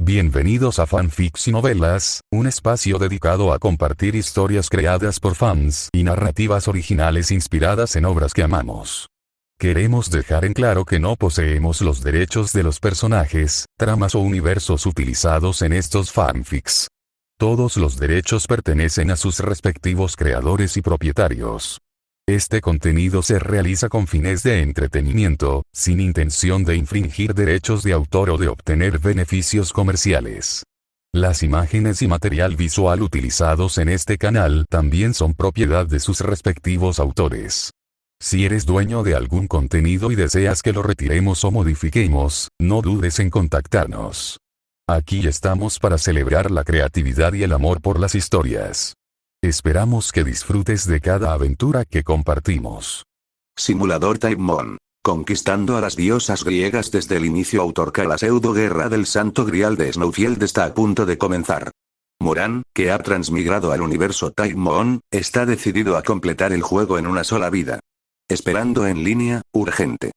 Bienvenidos a Fanfics y Novelas, un espacio dedicado a compartir historias creadas por fans y narrativas originales inspiradas en obras que amamos. Queremos dejar en claro que no poseemos los derechos de los personajes, tramas o universos utilizados en estos fanfics. Todos los derechos pertenecen a sus respectivos creadores y propietarios. Este contenido se realiza con fines de entretenimiento, sin intención de infringir derechos de autor o de obtener beneficios comerciales. Las imágenes y material visual utilizados en este canal también son propiedad de sus respectivos autores. Si eres dueño de algún contenido y deseas que lo retiremos o modifiquemos, no dudes en contactarnos. Aquí estamos para celebrar la creatividad y el amor por las historias. Esperamos que disfrutes de cada aventura que compartimos. Simulador Timemon. Conquistando a las diosas griegas desde el inicio. Autorca. La pseudo-guerra del Santo Grial de Snowfield está a punto de comenzar. Moran, que ha transmigrado al universo Timemon, está decidido a completar el juego en una sola vida. Esperando en línea, urgente.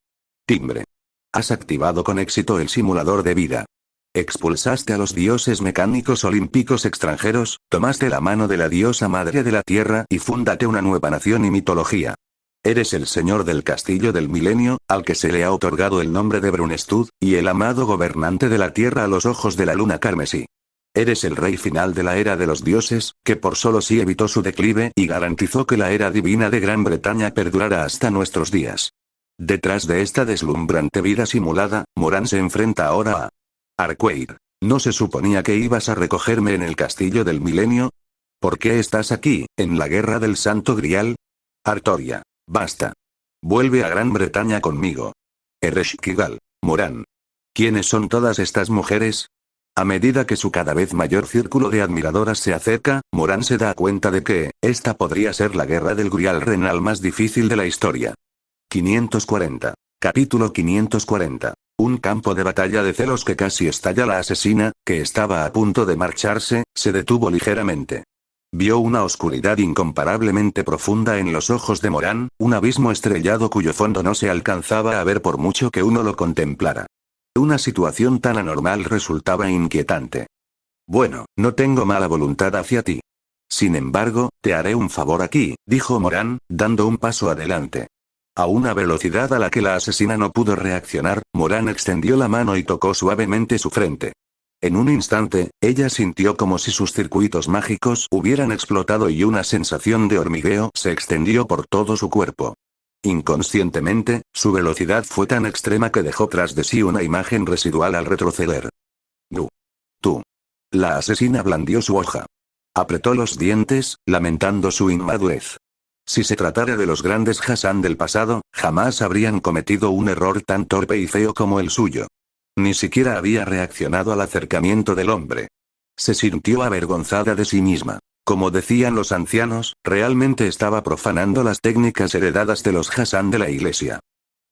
Timbre. Has activado con éxito el simulador de vida. Expulsaste a los dioses mecánicos olímpicos extranjeros, tomaste la mano de la diosa madre de la tierra y fundaste una nueva nación y mitología. Eres el señor del castillo del milenio, al que se le ha otorgado el nombre de Brunestud, y el amado gobernante de la tierra a los ojos de la luna carmesí. Eres el rey final de la era de los dioses, que por solo sí evitó su declive y garantizó que la era divina de Gran Bretaña perdurara hasta nuestros días. Detrás de esta deslumbrante vida simulada, Moran se enfrenta ahora a Arqueir. ¿No se suponía que ibas a recogerme en el castillo del milenio? ¿Por qué estás aquí, en la guerra del Santo Grial? Artoria. Basta. Vuelve a Gran Bretaña conmigo. Ereshkigal. Moran. ¿Quiénes son todas estas mujeres? A medida que su cada vez mayor círculo de admiradoras se acerca, Moran se da cuenta de que, esta podría ser la guerra del Grial renal más difícil de la historia. 540. Capítulo 540. Un campo de batalla de celos que casi estalla. La asesina, que estaba a punto de marcharse, se detuvo ligeramente. Vio una oscuridad incomparablemente profunda en los ojos de Moran, un abismo estrellado cuyo fondo no se alcanzaba a ver por mucho que uno lo contemplara. Una situación tan anormal resultaba inquietante. Bueno, no tengo mala voluntad hacia ti. Sin embargo, te haré un favor aquí, dijo Moran, dando un paso adelante. A una velocidad a la que la asesina no pudo reaccionar, Moran extendió la mano y tocó suavemente su frente. En un instante, ella sintió como si sus circuitos mágicos hubieran explotado y una sensación de hormigueo se extendió por todo su cuerpo. Inconscientemente, su velocidad fue tan extrema que dejó tras de sí una imagen residual al retroceder. Tú. La asesina blandió su hoja. Apretó los dientes, lamentando su inmadurez. Si se tratara de los grandes Hassan del pasado, jamás habrían cometido un error tan torpe y feo como el suyo. Ni siquiera había reaccionado al acercamiento del hombre. Se sintió avergonzada de sí misma. Como decían los ancianos, realmente estaba profanando las técnicas heredadas de los Hassan de la iglesia.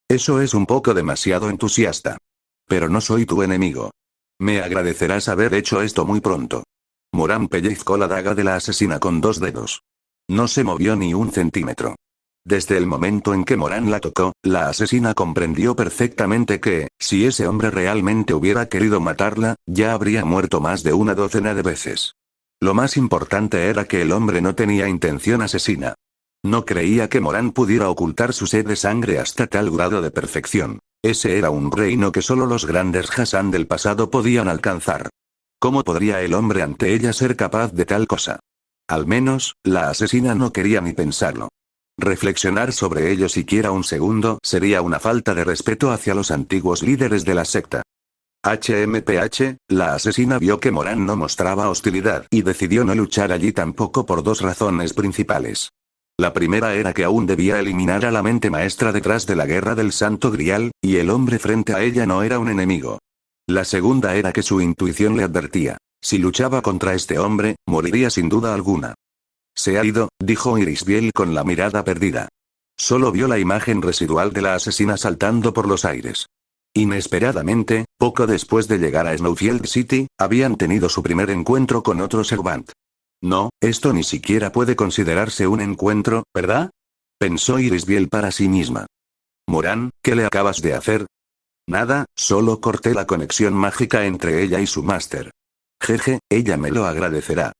Eso es un poco demasiado entusiasta. Pero no soy tu enemigo. Me agradecerás haber hecho esto muy pronto. Moran pellizcó la daga de la asesina con 2 dedos. No se movió ni un centímetro. Desde el momento en que Moran la tocó, la asesina comprendió perfectamente que, si ese hombre realmente hubiera querido matarla, ya habría muerto más de una docena de veces. Lo más importante era que el hombre no tenía intención asesina. No creía que Moran pudiera ocultar su sed de sangre hasta tal grado de perfección. Ese era un reino que solo los grandes Hassan del pasado podían alcanzar. ¿Cómo podría el hombre ante ella ser capaz de tal cosa? Al menos, la asesina no quería ni pensarlo. Reflexionar sobre ello siquiera un segundo sería una falta de respeto hacia los antiguos líderes de la secta. HMPH, la asesina vio que Moran no mostraba hostilidad y decidió no luchar allí tampoco por 2 razones principales. La primera era que aún debía eliminar a la mente maestra detrás de la guerra del Santo Grial, y el hombre frente a ella no era un enemigo. La segunda era que su intuición le advertía. Si luchaba contra este hombre, moriría sin duda alguna. Se ha ido, dijo Irisbiel con la mirada perdida. Solo vio la imagen residual de la asesina saltando por los aires. Inesperadamente, poco después de llegar a Snowfield City, habían tenido su primer encuentro con otro Servant. No, esto ni siquiera puede considerarse un encuentro, ¿verdad? Pensó Irisbiel para sí misma. Moran, ¿qué le acabas de hacer? Nada, solo corté la conexión mágica entre ella y su máster. Jeje, ella me lo agradecerá.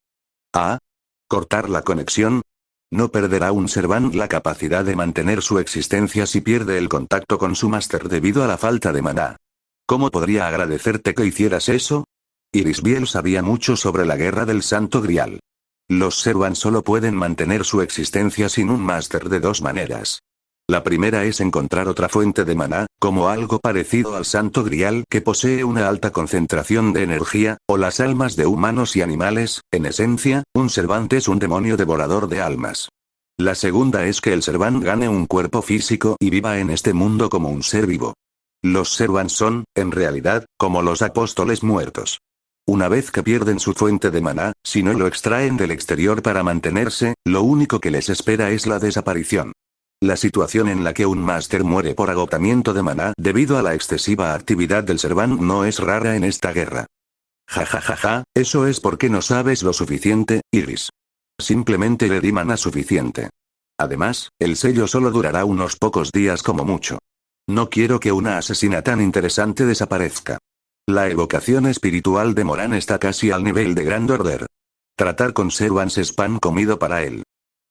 ¿Ah? ¿Cortar la conexión? No perderá un Servant la capacidad de mantener su existencia si pierde el contacto con su máster debido a la falta de maná. ¿Cómo podría agradecerte que hicieras eso? Irisbiel sabía mucho sobre la guerra del Santo Grial. Los Servants solo pueden mantener su existencia sin un máster de dos maneras. La primera es encontrar otra fuente de maná, como algo parecido al Santo Grial que posee una alta concentración de energía, o las almas de humanos y animales. En esencia, un Servant es un demonio devorador de almas. La segunda es que el Servant gane un cuerpo físico y viva en este mundo como un ser vivo. Los Servants son, en realidad, como los apóstoles muertos. Una vez que pierden su fuente de maná, si no lo extraen del exterior para mantenerse, lo único que les espera es la desaparición. La situación en la que un máster muere por agotamiento de maná debido a la excesiva actividad del Servant no es rara en esta guerra. Ja, eso es porque no sabes lo suficiente, Iris. Simplemente le di maná suficiente. Además, el sello solo durará unos pocos días como mucho. No quiero que una asesina tan interesante desaparezca. La evocación espiritual de Moran está casi al nivel de Grand Order. Tratar con Servants es pan comido para él.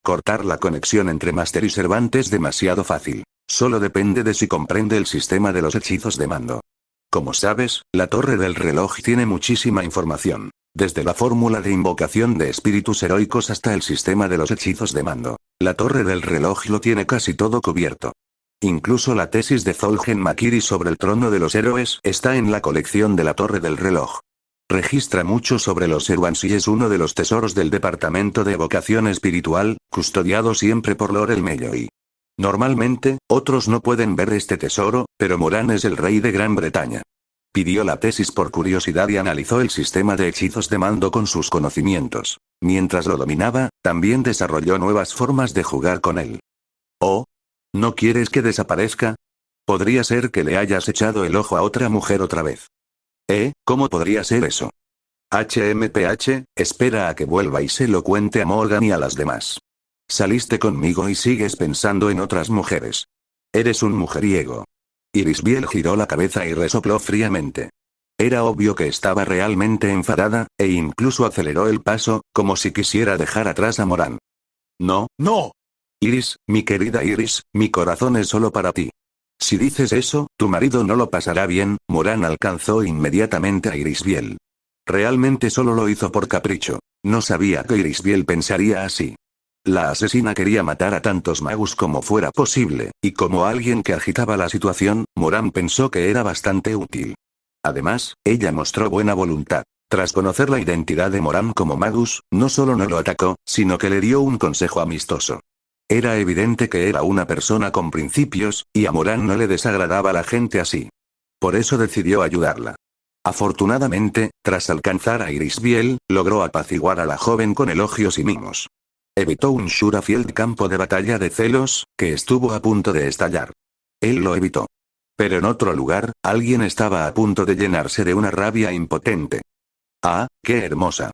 Cortar la conexión entre Máster y Servant es demasiado fácil. Solo depende de si comprende el sistema de los hechizos de mando. Como sabes, la torre del reloj tiene muchísima información. Desde la fórmula de invocación de espíritus heroicos hasta el sistema de los hechizos de mando. La torre del reloj lo tiene casi todo cubierto. Incluso la tesis de Zolgen Makiri sobre el trono de los héroes está en la colección de la torre del reloj. Registra mucho sobre los Servants y es uno de los tesoros del Departamento de Evocación Espiritual, custodiado siempre por Lord Elmeyoy. Normalmente, otros no pueden ver este tesoro, pero Moran es el rey de Gran Bretaña. Pidió la tesis por curiosidad y analizó el sistema de hechizos de mando con sus conocimientos. Mientras lo dominaba, también desarrolló nuevas formas de jugar con él. ¿Oh? ¿No quieres que desaparezca? Podría ser que le hayas echado el ojo a otra mujer otra vez. ¿Cómo podría ser eso? HMPH, espera a que vuelva y se lo cuente a Morgan y a las demás. Saliste conmigo y sigues pensando en otras mujeres. Eres un mujeriego. Irisbiel giró la cabeza y resopló fríamente. Era obvio que estaba realmente enfadada, e incluso aceleró el paso, como si quisiera dejar atrás a Moran. No. Iris, mi querida Iris, mi corazón es solo para ti. Si dices eso, tu marido no lo pasará bien. Moran alcanzó inmediatamente a Irisbiel. Realmente solo lo hizo por capricho. No sabía que Irisbiel pensaría así. La asesina quería matar a tantos magus como fuera posible, y como alguien que agitaba la situación, Moran pensó que era bastante útil. Además, ella mostró buena voluntad. Tras conocer la identidad de Moran como magus, no solo no lo atacó, sino que le dio un consejo amistoso. Era evidente que era una persona con principios, y a Moran no le desagradaba la gente así. Por eso decidió ayudarla. Afortunadamente, tras alcanzar a Irisbiel, logró apaciguar a la joven con elogios y mimos. Evitó un Shurafield campo de batalla de celos, que estuvo a punto de estallar. Él lo evitó. Pero en otro lugar, alguien estaba a punto de llenarse de una rabia impotente. ¡Ah, qué hermosa!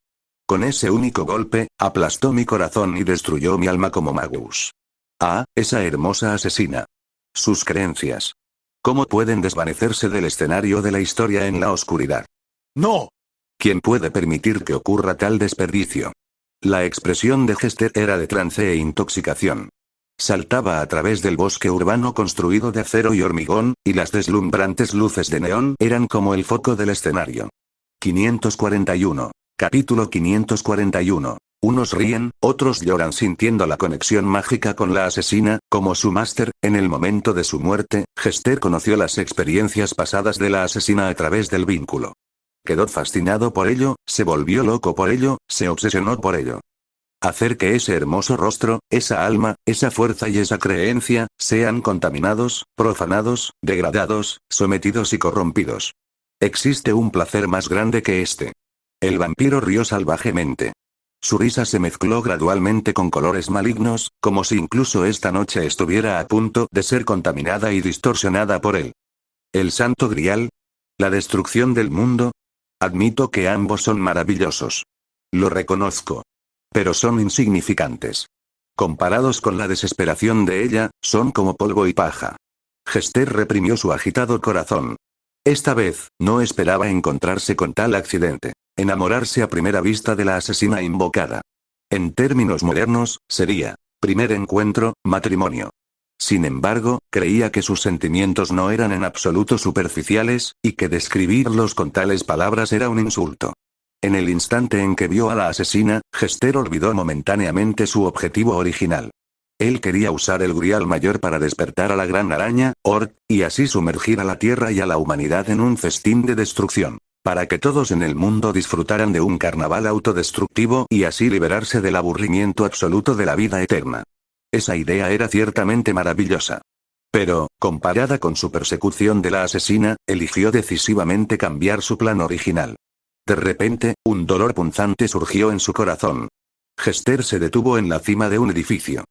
Con ese único golpe, aplastó mi corazón y destruyó mi alma como magus. Ah, esa hermosa asesina. Sus creencias. ¿Cómo pueden desvanecerse del escenario de la historia en la oscuridad? ¡No! ¿Quién puede permitir que ocurra tal desperdicio? La expresión de Hester era de trance e intoxicación. Saltaba a través del bosque urbano construido de acero y hormigón, y las deslumbrantes luces de neón eran como el foco del escenario. 541. Capítulo 541. Unos ríen, otros lloran sintiendo la conexión mágica con la asesina, como su máster. En el momento de su muerte, Hester conoció las experiencias pasadas de la asesina a través del vínculo. Quedó fascinado por ello, se volvió loco por ello, se obsesionó por ello. Hacer que ese hermoso rostro, esa alma, esa fuerza y esa creencia, sean contaminados, profanados, degradados, sometidos y corrompidos. ¿Existe un placer más grande que este? El vampiro rió salvajemente. Su risa se mezcló gradualmente con colores malignos, como si incluso esta noche estuviera a punto de ser contaminada y distorsionada por él. ¿El Santo Grial? ¿La destrucción del mundo? Admito que ambos son maravillosos. Lo reconozco. Pero son insignificantes. Comparados con la desesperación de ella, son como polvo y paja. Hester reprimió su agitado corazón. Esta vez, no esperaba encontrarse con tal accidente. Enamorarse a primera vista de la asesina invocada. En términos modernos, sería, primer encuentro, matrimonio. Sin embargo, creía que sus sentimientos no eran en absoluto superficiales, y que describirlos con tales palabras era un insulto. En el instante en que vio a la asesina, Hester olvidó momentáneamente su objetivo original. Él quería usar el Grial Mayor para despertar a la gran araña, Orc, y así sumergir a la Tierra y a la humanidad en un festín de destrucción. Para que todos en el mundo disfrutaran de un carnaval autodestructivo y así liberarse del aburrimiento absoluto de la vida eterna. Esa idea era ciertamente maravillosa. Pero, comparada con su persecución de la asesina, eligió decisivamente cambiar su plan original. De repente, un dolor punzante surgió en su corazón. Hester se detuvo en la cima de un edificio.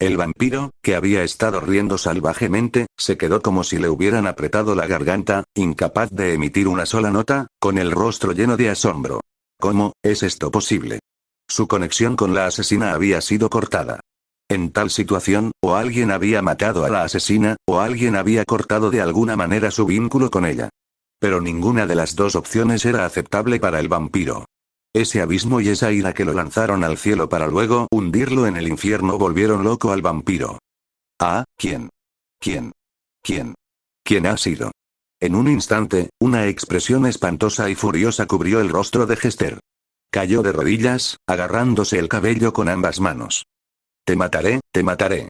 El vampiro, que había estado riendo salvajemente, se quedó como si le hubieran apretado la garganta, incapaz de emitir una sola nota, con el rostro lleno de asombro. ¿Cómo es esto posible? Su conexión con la asesina había sido cortada. En tal situación, o alguien había matado a la asesina, o alguien había cortado de alguna manera su vínculo con ella. Pero ninguna de las dos opciones era aceptable para el vampiro. Ese abismo y esa ira que lo lanzaron al cielo para luego hundirlo en el infierno volvieron loco al vampiro. Ah, ¿quién? ¿Quién? ¿Quién? ¿Quién ha sido? En un instante, una expresión espantosa y furiosa cubrió el rostro de Hester. Cayó de rodillas, agarrándose el cabello con ambas manos. Te mataré.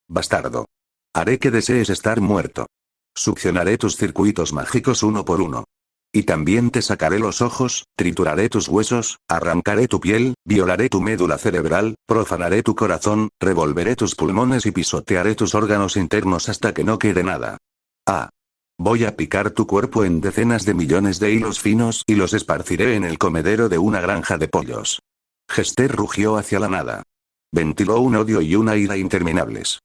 Bastardo. Haré que desees estar muerto. Succionaré tus circuitos mágicos uno por uno. Y también te sacaré los ojos, trituraré tus huesos, arrancaré tu piel, violaré tu médula cerebral, profanaré tu corazón, revolveré tus pulmones y pisotearé tus órganos internos hasta que no quede nada. Ah. Voy a picar tu cuerpo en decenas de millones de hilos finos y los esparciré en el comedero de una granja de pollos. Hester rugió hacia la nada. Ventiló un odio y una ira interminables.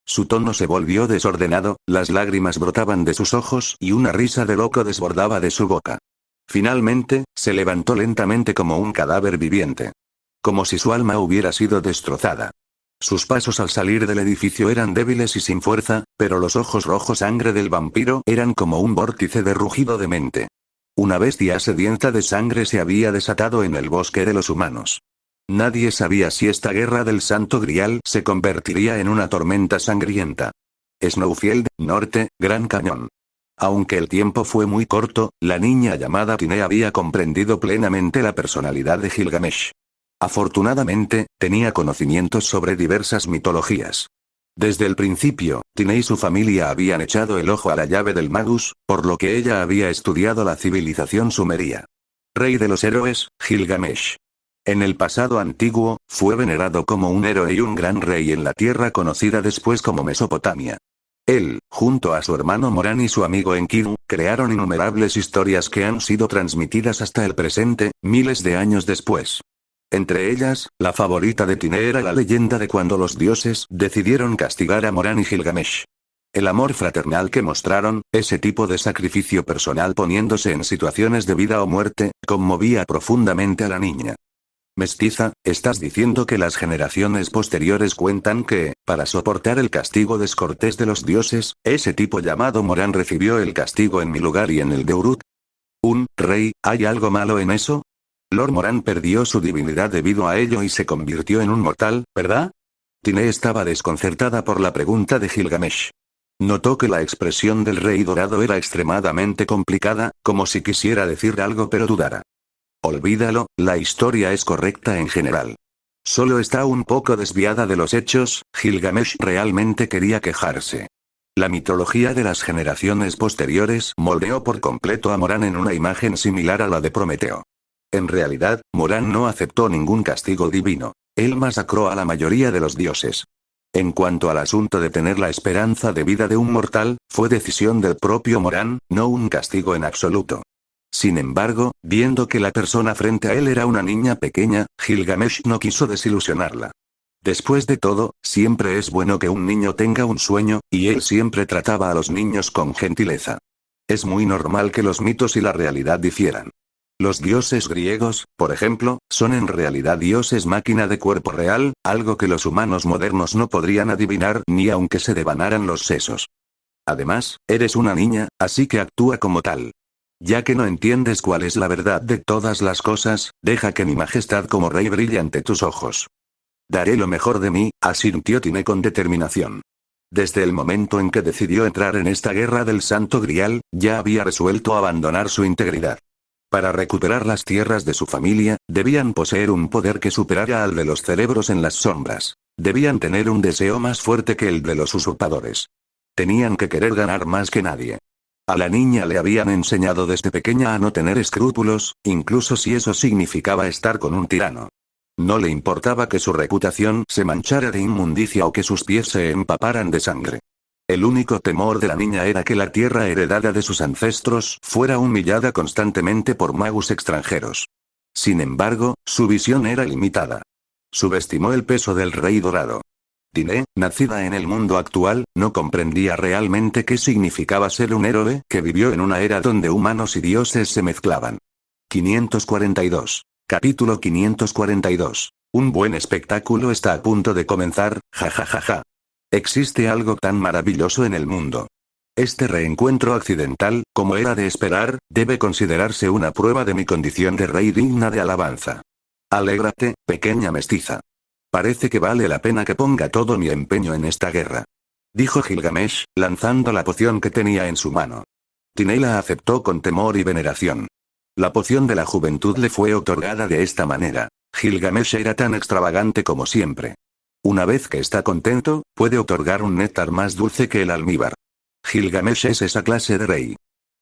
Su tono se volvió desordenado, las lágrimas brotaban de sus ojos y una risa de loco desbordaba de su boca. Finalmente, se levantó lentamente como un cadáver viviente. Como si su alma hubiera sido destrozada. Sus pasos al salir del edificio eran débiles y sin fuerza, pero los ojos rojos sangre del vampiro eran como un vórtice de rugido de mente. Una bestia sedienta de sangre se había desatado en el bosque de los humanos. Nadie sabía si esta guerra del Santo Grial se convertiría en una tormenta sangrienta. Snowfield, Norte, Gran Cañón. Aunque el tiempo fue muy corto, la niña llamada Tine había comprendido plenamente la personalidad de Gilgamesh. Afortunadamente, tenía conocimientos sobre diversas mitologías. Desde el principio, Tine y su familia habían echado el ojo a la llave del Magus, por lo que ella había estudiado la civilización sumeria. Rey de los héroes, Gilgamesh. En el pasado antiguo, fue venerado como un héroe y un gran rey en la tierra conocida después como Mesopotamia. Él, junto a su hermano Moran y su amigo Enkidu, crearon innumerables historias que han sido transmitidas hasta el presente, miles de años después. Entre ellas, la favorita de Tine era la leyenda de cuando los dioses decidieron castigar a Moran y Gilgamesh. El amor fraternal que mostraron, ese tipo de sacrificio personal poniéndose en situaciones de vida o muerte, conmovía profundamente a la niña. Mestiza, ¿estás diciendo que las generaciones posteriores cuentan que, para soportar el castigo descortés de los dioses, ese tipo llamado Moran recibió el castigo en mi lugar y en el de Uruk? ¿Un rey, hay algo malo en eso? Lord Moran perdió su divinidad debido a ello y se convirtió en un mortal, ¿verdad? Tine estaba desconcertada por la pregunta de Gilgamesh. Notó que la expresión del rey dorado era extremadamente complicada, como si quisiera decir algo pero dudara. Olvídalo, la historia es correcta en general. Solo está un poco desviada de los hechos, Gilgamesh realmente quería quejarse. La mitología de las generaciones posteriores moldeó por completo a Moran en una imagen similar a la de Prometeo. En realidad, Moran no aceptó ningún castigo divino. Él masacró a la mayoría de los dioses. En cuanto al asunto de tener la esperanza de vida de un mortal, fue decisión del propio Moran, no un castigo en absoluto. Sin embargo, viendo que la persona frente a él era una niña pequeña, Gilgamesh no quiso desilusionarla. Después de todo, siempre es bueno que un niño tenga un sueño, y él siempre trataba a los niños con gentileza. Es muy normal que los mitos y la realidad difieran. Los dioses griegos, por ejemplo, son en realidad dioses máquina de cuerpo real, algo que los humanos modernos no podrían adivinar ni aunque se devanaran los sesos. Además, eres una niña, así que actúa como tal. Ya que no entiendes cuál es la verdad de todas las cosas, deja que mi majestad como rey brille ante tus ojos. Daré lo mejor de mí, asintió Tine con determinación. Desde el momento en que decidió entrar en esta guerra del Santo Grial, ya había resuelto abandonar su integridad. Para recuperar las tierras de su familia, debían poseer un poder que superara al de los cerebros en las sombras. Debían tener un deseo más fuerte que el de los usurpadores. Tenían que querer ganar más que nadie. A la niña le habían enseñado desde pequeña a no tener escrúpulos, incluso si eso significaba estar con un tirano. No le importaba que su reputación se manchara de inmundicia o que sus pies se empaparan de sangre. El único temor de la niña era que la tierra heredada de sus ancestros fuera humillada constantemente por magos extranjeros. Sin embargo, su visión era limitada. Subestimó el peso del rey dorado. Tine, nacida en el mundo actual, no comprendía realmente qué significaba ser un héroe que vivió en una era donde humanos y dioses se mezclaban. 542. Capítulo 542. Un buen espectáculo está a punto de comenzar, jajajaja. Existe algo tan maravilloso en el mundo. Este reencuentro accidental, como era de esperar, debe considerarse una prueba de mi condición de rey digna de alabanza. Alégrate, pequeña mestiza. Parece que vale la pena que ponga todo mi empeño en esta guerra. Dijo Gilgamesh, lanzando la poción que tenía en su mano. Tine la aceptó con temor y veneración. La poción de la juventud le fue otorgada de esta manera. Gilgamesh era tan extravagante como siempre. Una vez que está contento, puede otorgar un néctar más dulce que el almíbar. Gilgamesh es esa clase de rey.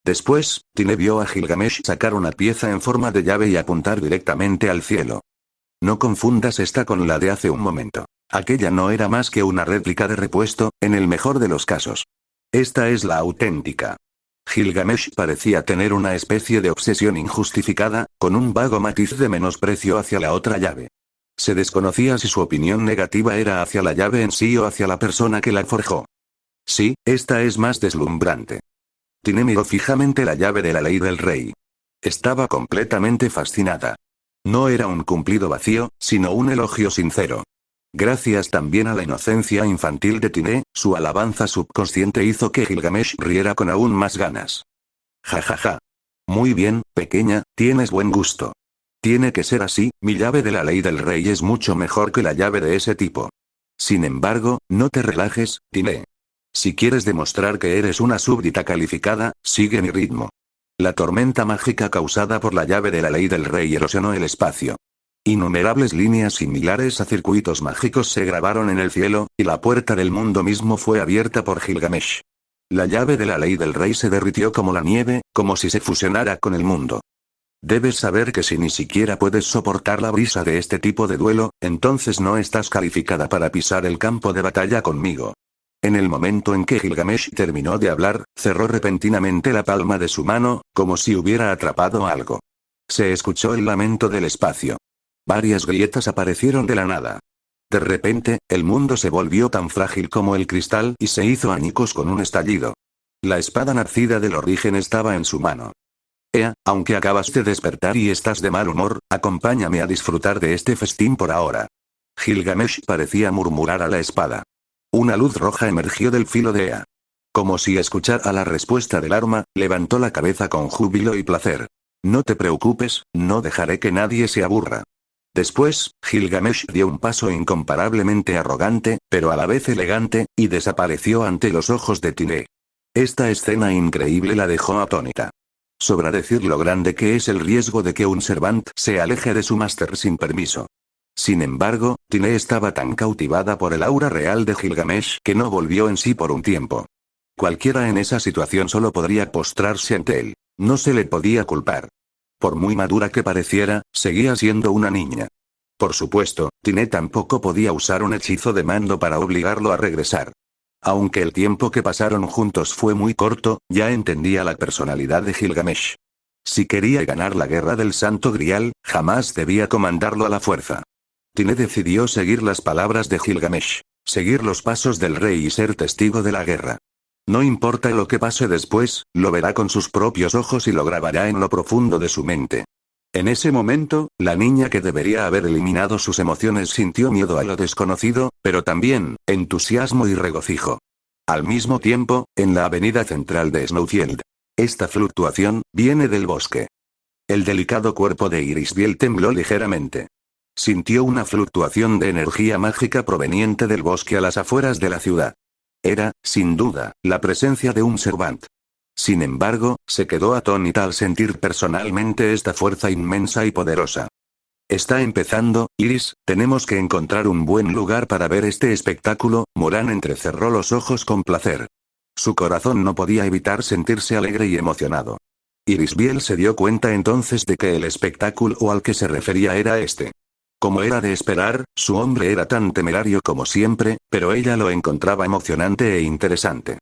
Después, Tine vio a Gilgamesh sacar una pieza en forma de llave y apuntar directamente al cielo. No confundas esta con la de hace un momento. Aquella no era más que una réplica de repuesto, en el mejor de los casos. Esta es la auténtica. Gilgamesh parecía tener una especie de obsesión injustificada, con un vago matiz de menosprecio hacia la otra llave. Se desconocía si su opinión negativa era hacia la llave en sí o hacia la persona que la forjó. Sí, esta es más deslumbrante. Tine miró fijamente la llave de la ley del rey. Estaba completamente fascinada. No era un cumplido vacío, sino un elogio sincero. Gracias también a la inocencia infantil de Tine, su alabanza subconsciente hizo que Gilgamesh riera con aún más ganas. Jajaja. Muy bien, pequeña, tienes buen gusto. Tiene que ser así, mi llave de la ley del rey es mucho mejor que la llave de ese tipo. Sin embargo, no te relajes, Tine. Si quieres demostrar que eres una súbdita calificada, sigue mi ritmo. La tormenta mágica causada por la llave de la ley del rey erosionó el espacio. Innumerables líneas similares a circuitos mágicos se grabaron en el cielo, y la puerta del mundo mismo fue abierta por Gilgamesh. La llave de la ley del rey se derritió como la nieve, como si se fusionara con el mundo. Debes saber que si ni siquiera puedes soportar la brisa de este tipo de duelo, entonces no estás calificada para pisar el campo de batalla conmigo. En el momento en que Gilgamesh terminó de hablar, cerró repentinamente la palma de su mano, como si hubiera atrapado algo. Se escuchó el lamento del espacio. Varias grietas aparecieron de la nada. De repente, el mundo se volvió tan frágil como el cristal y se hizo añicos con un estallido. La espada nacida del origen estaba en su mano. Ea, aunque acabas de despertar y estás de mal humor, acompáñame a disfrutar de este festín por ahora. Gilgamesh parecía murmurar a la espada. Una luz roja emergió del filo de Ea. Como si escuchara la respuesta del arma, levantó la cabeza con júbilo y placer. No te preocupes, no dejaré que nadie se aburra. Después, Gilgamesh dio un paso incomparablemente arrogante, pero a la vez elegante, y desapareció ante los ojos de Tine. Esta escena increíble la dejó atónita. Sobra decir lo grande que es el riesgo de que un servant se aleje de su máster sin permiso. Sin embargo, Tine estaba tan cautivada por el aura real de Gilgamesh que no volvió en sí por un tiempo. Cualquiera en esa situación solo podría postrarse ante él. No se le podía culpar. Por muy madura que pareciera, seguía siendo una niña. Por supuesto, Tine tampoco podía usar un hechizo de mando para obligarlo a regresar. Aunque el tiempo que pasaron juntos fue muy corto, ya entendía la personalidad de Gilgamesh. Si quería ganar la guerra del Santo Grial, jamás debía comandarlo a la fuerza. Tine decidió seguir las palabras de Gilgamesh, seguir los pasos del rey y ser testigo de la guerra. No importa lo que pase después, lo verá con sus propios ojos y lo grabará en lo profundo de su mente. En ese momento, la niña que debería haber eliminado sus emociones sintió miedo a lo desconocido, pero también, entusiasmo y regocijo. Al mismo tiempo, en la avenida central de Snowfield. Esta fluctuación viene del bosque. El delicado cuerpo de Irisbiel tembló ligeramente. Sintió una fluctuación de energía mágica proveniente del bosque a las afueras de la ciudad. Era, sin duda, la presencia de un Servant. Sin embargo, se quedó atónita al sentir personalmente esta fuerza inmensa y poderosa. Está empezando, Iris, tenemos que encontrar un buen lugar para ver este espectáculo. Moran entrecerró los ojos con placer. Su corazón no podía evitar sentirse alegre y emocionado. Irisbiel se dio cuenta entonces de que el espectáculo al que se refería era este. Como era de esperar, su hombre era tan temerario como siempre, pero ella lo encontraba emocionante e interesante.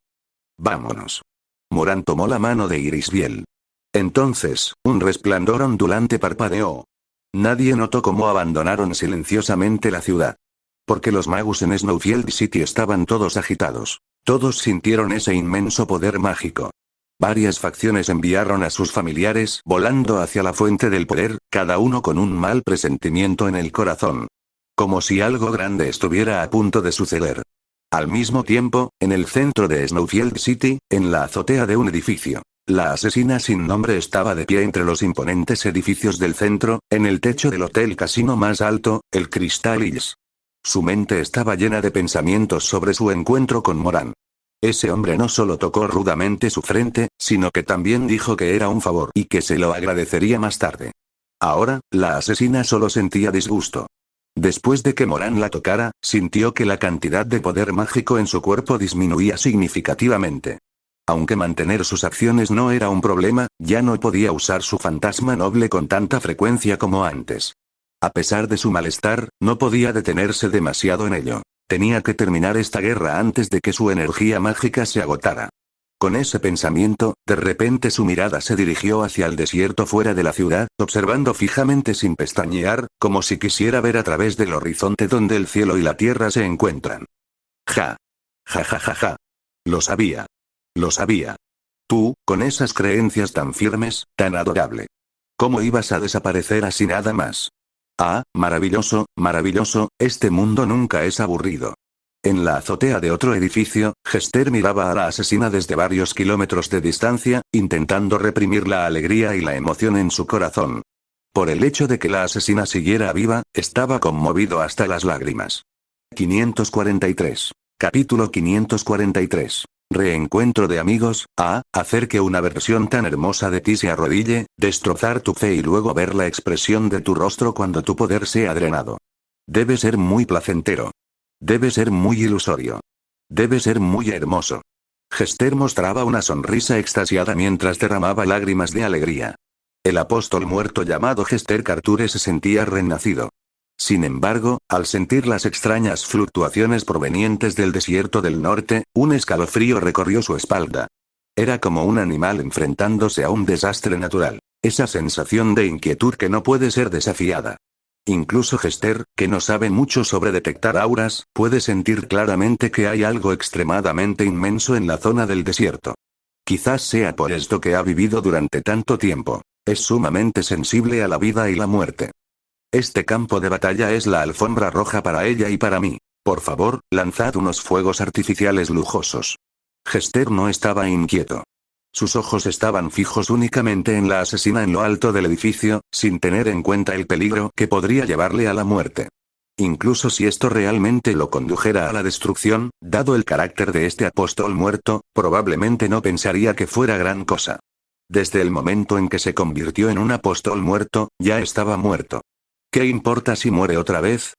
Vámonos. Moran tomó la mano de Irisbiel. Entonces, un resplandor ondulante parpadeó. Nadie notó cómo abandonaron silenciosamente la ciudad. Porque los magos en Snowfield City estaban todos agitados. Todos sintieron ese inmenso poder mágico. Varias facciones enviaron a sus familiares volando hacia la fuente del poder, cada uno con un mal presentimiento en el corazón. Como si algo grande estuviera a punto de suceder. Al mismo tiempo, en el centro de Snowfield City, en la azotea de un edificio, la asesina sin nombre estaba de pie entre los imponentes edificios del centro, en el techo del hotel casino más alto, el Crystal Hills. Su mente estaba llena de pensamientos sobre su encuentro con Moran. Ese hombre no solo tocó rudamente su frente, sino que también dijo que era un favor y que se lo agradecería más tarde. Ahora, la asesina solo sentía disgusto. Después de que Moran la tocara, sintió que la cantidad de poder mágico en su cuerpo disminuía significativamente. Aunque mantener sus acciones no era un problema, ya no podía usar su fantasma noble con tanta frecuencia como antes. A pesar de su malestar, no podía detenerse demasiado en ello. Tenía que terminar esta guerra antes de que su energía mágica se agotara. Con ese pensamiento, de repente su mirada se dirigió hacia el desierto fuera de la ciudad, observando fijamente sin pestañear, como si quisiera ver a través del horizonte donde el cielo y la tierra se encuentran. Ja. Ja ja ja ja. Lo sabía. Lo sabía. Tú, con esas creencias tan firmes, tan adorable. ¿Cómo ibas a desaparecer así nada más? Ah, maravilloso, maravilloso, este mundo nunca es aburrido. En la azotea de otro edificio, Hester miraba a la asesina desde varios kilómetros de distancia, intentando reprimir la alegría y la emoción en su corazón. Por el hecho de que la asesina siguiera viva, estaba conmovido hasta las lágrimas. 543. Capítulo 543. Reencuentro de amigos. Hacer que una versión tan hermosa de ti se arrodille, destrozar tu fe y luego ver la expresión de tu rostro cuando tu poder sea drenado. Debe ser muy placentero. Debe ser muy ilusorio. Debe ser muy hermoso. Hester mostraba una sonrisa extasiada mientras derramaba lágrimas de alegría. El apóstol muerto llamado Hester Carture se sentía renacido. Sin embargo, al sentir las extrañas fluctuaciones provenientes del desierto del norte, un escalofrío recorrió su espalda. Era como un animal enfrentándose a un desastre natural. Esa sensación de inquietud que no puede ser desafiada. Incluso Hester, que no sabe mucho sobre detectar auras, puede sentir claramente que hay algo extremadamente inmenso en la zona del desierto. Quizás sea por esto que ha vivido durante tanto tiempo. Es sumamente sensible a la vida y la muerte. Este campo de batalla es la alfombra roja para ella y para mí. Por favor, lanzad unos fuegos artificiales lujosos. Hester no estaba inquieto. Sus ojos estaban fijos únicamente en la asesina en lo alto del edificio, sin tener en cuenta el peligro que podría llevarle a la muerte. Incluso si esto realmente lo condujera a la destrucción, dado el carácter de este apóstol muerto, probablemente no pensaría que fuera gran cosa. Desde el momento en que se convirtió en un apóstol muerto, ya estaba muerto. ¿Qué importa si muere otra vez?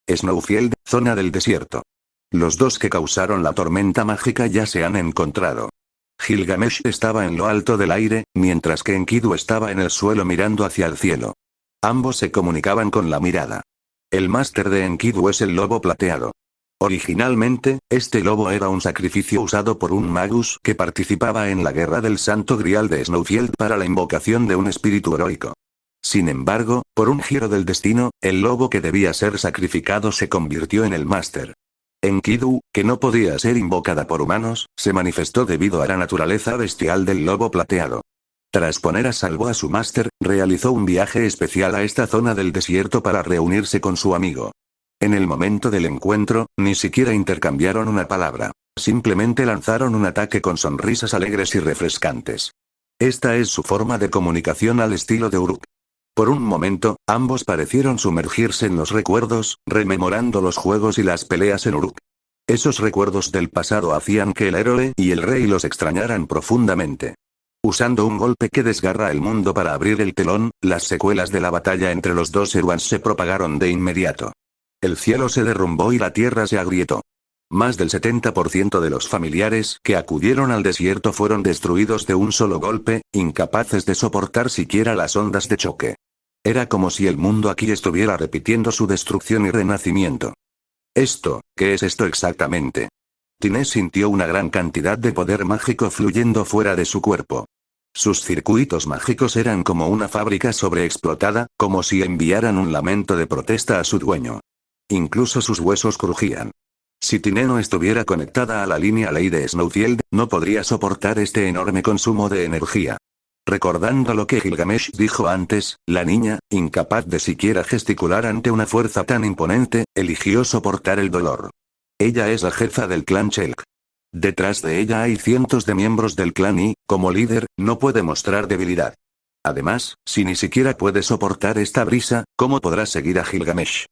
Snowfield, zona del desierto. Los dos que causaron la tormenta mágica ya se han encontrado. Gilgamesh estaba en lo alto del aire, mientras que Enkidu estaba en el suelo mirando hacia el cielo. Ambos se comunicaban con la mirada. El máster de Enkidu es el lobo plateado. Originalmente, este lobo era un sacrificio usado por un magus que participaba en la guerra del Santo Grial de Snowfield para la invocación de un espíritu heroico. Sin embargo, por un giro del destino, el lobo que debía ser sacrificado se convirtió en el máster. Enkidu, que no podía ser invocada por humanos, se manifestó debido a la naturaleza bestial del lobo plateado. Tras poner a salvo a su máster, realizó un viaje especial a esta zona del desierto para reunirse con su amigo. En el momento del encuentro, ni siquiera intercambiaron una palabra. Simplemente lanzaron un ataque con sonrisas alegres y refrescantes. Esta es su forma de comunicación al estilo de Uruk. Por un momento, ambos parecieron sumergirse en los recuerdos, rememorando los juegos y las peleas en Uruk. Esos recuerdos del pasado hacían que el héroe y el rey los extrañaran profundamente. Usando un golpe que desgarra el mundo para abrir el telón, las secuelas de la batalla entre los dos héroes se propagaron de inmediato. El cielo se derrumbó y la tierra se agrietó. Más del 70% de los familiares que acudieron al desierto fueron destruidos de un solo golpe, incapaces de soportar siquiera las ondas de choque. Era como si el mundo aquí estuviera repitiendo su destrucción y renacimiento. ¿Qué es esto exactamente? Tiné sintió una gran cantidad de poder mágico fluyendo fuera de su cuerpo. Sus circuitos mágicos eran como una fábrica sobreexplotada, como si enviaran un lamento de protesta a su dueño. Incluso sus huesos crujían. Si Tiné no estuviera conectada a la línea ley de Snowfield, no podría soportar este enorme consumo de energía. Recordando lo que Gilgamesh dijo antes, la niña, incapaz de siquiera gesticular ante una fuerza tan imponente, eligió soportar el dolor. Ella es la jefa del clan Chelk. Detrás de ella hay cientos de miembros del clan y, como líder, no puede mostrar debilidad. Además, si ni siquiera puede soportar esta brisa, ¿cómo podrá seguir a Gilgamesh?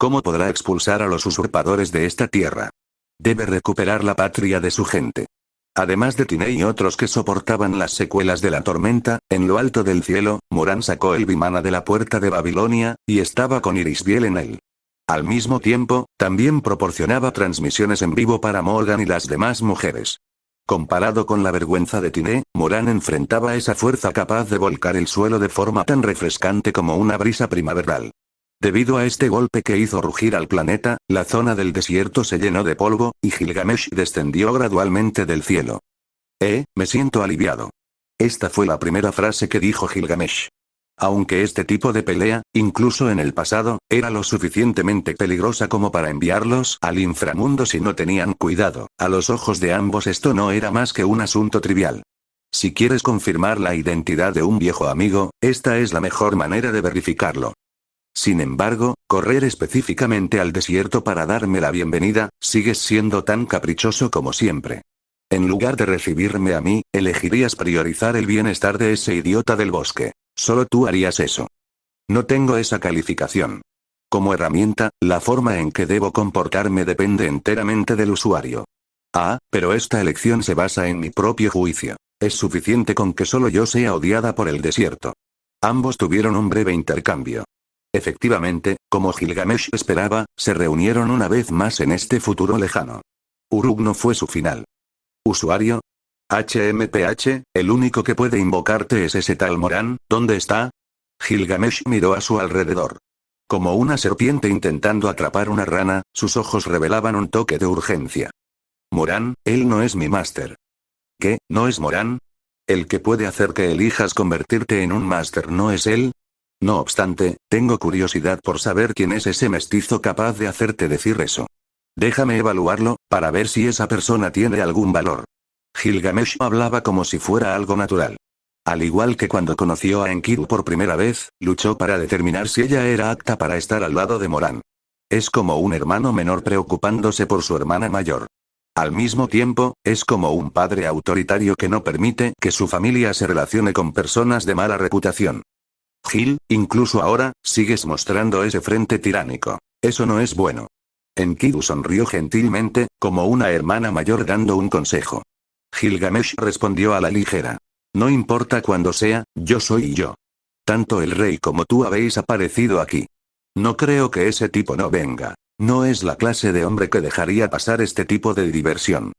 ¿Cómo podrá expulsar a los usurpadores de esta tierra? Debe recuperar la patria de su gente. Además de Tiné y otros que soportaban las secuelas de la tormenta, en lo alto del cielo, Moran sacó el Vimana de la puerta de Babilonia, y estaba con Irisbiel en él. Al mismo tiempo, también proporcionaba transmisiones en vivo para Morgan y las demás mujeres. Comparado con la vergüenza de Tiné, Moran enfrentaba esa fuerza capaz de volcar el suelo de forma tan refrescante como una brisa primaveral. Debido a este golpe que hizo rugir al planeta, la zona del desierto se llenó de polvo, y Gilgamesh descendió gradualmente del cielo. Me siento aliviado. Esta fue la primera frase que dijo Gilgamesh. Aunque este tipo de pelea, incluso en el pasado, era lo suficientemente peligrosa como para enviarlos al inframundo si no tenían cuidado, a los ojos de ambos esto no era más que un asunto trivial. Si quieres confirmar la identidad de un viejo amigo, esta es la mejor manera de verificarlo. Sin embargo, correr específicamente al desierto para darme la bienvenida, sigues siendo tan caprichoso como siempre. En lugar de recibirme a mí, elegirías priorizar el bienestar de ese idiota del bosque. Solo tú harías eso. No tengo esa calificación. Como herramienta, la forma en que debo comportarme depende enteramente del usuario. Pero esta elección se basa en mi propio juicio. Es suficiente con que solo yo sea odiada por el desierto. Ambos tuvieron un breve intercambio. Efectivamente, como Gilgamesh esperaba, se reunieron una vez más en este futuro lejano. Uruk no fue su final. Usuario. HMPH, el único que puede invocarte es ese tal Moran, ¿dónde está? Gilgamesh miró a su alrededor. Como una serpiente intentando atrapar una rana, sus ojos revelaban un toque de urgencia. Moran, él no es mi máster. ¿Qué, no es Moran? ¿El que puede hacer que elijas convertirte en un máster no es él? No obstante, tengo curiosidad por saber quién es ese mestizo capaz de hacerte decir eso. Déjame evaluarlo, para ver si esa persona tiene algún valor. Gilgamesh hablaba como si fuera algo natural. Al igual que cuando conoció a Enkidu por primera vez, luchó para determinar si ella era apta para estar al lado de Moran. Es como un hermano menor preocupándose por su hermana mayor. Al mismo tiempo, es como un padre autoritario que no permite que su familia se relacione con personas de mala reputación. Gil, incluso ahora, sigues mostrando ese frente tiránico. Eso no es bueno. Enkidu sonrió gentilmente, como una hermana mayor dando un consejo. Gilgamesh respondió a la ligera. No importa cuándo sea, yo soy yo. Tanto el rey como tú habéis aparecido aquí. No creo que ese tipo no venga. No es la clase de hombre que dejaría pasar este tipo de diversión.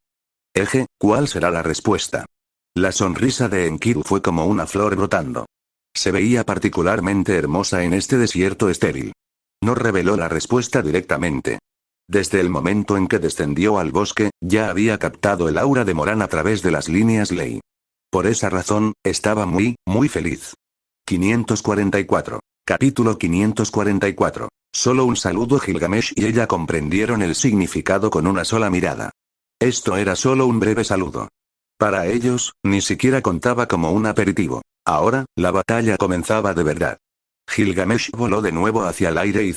¿Cuál será la respuesta? La sonrisa de Enkidu fue como una flor brotando. Se veía particularmente hermosa en este desierto estéril. No reveló la respuesta directamente. Desde el momento en que descendió al bosque, ya había captado el aura de Moran a través de las líneas ley. Por esa razón, estaba muy feliz. 544. Capítulo 544. Solo un saludo. Gilgamesh y ella comprendieron el significado con una sola mirada. Esto era solo un breve saludo. Para ellos, ni siquiera contaba como un aperitivo. Ahora, la batalla comenzaba de verdad. Gilgamesh voló de nuevo hacia el aire y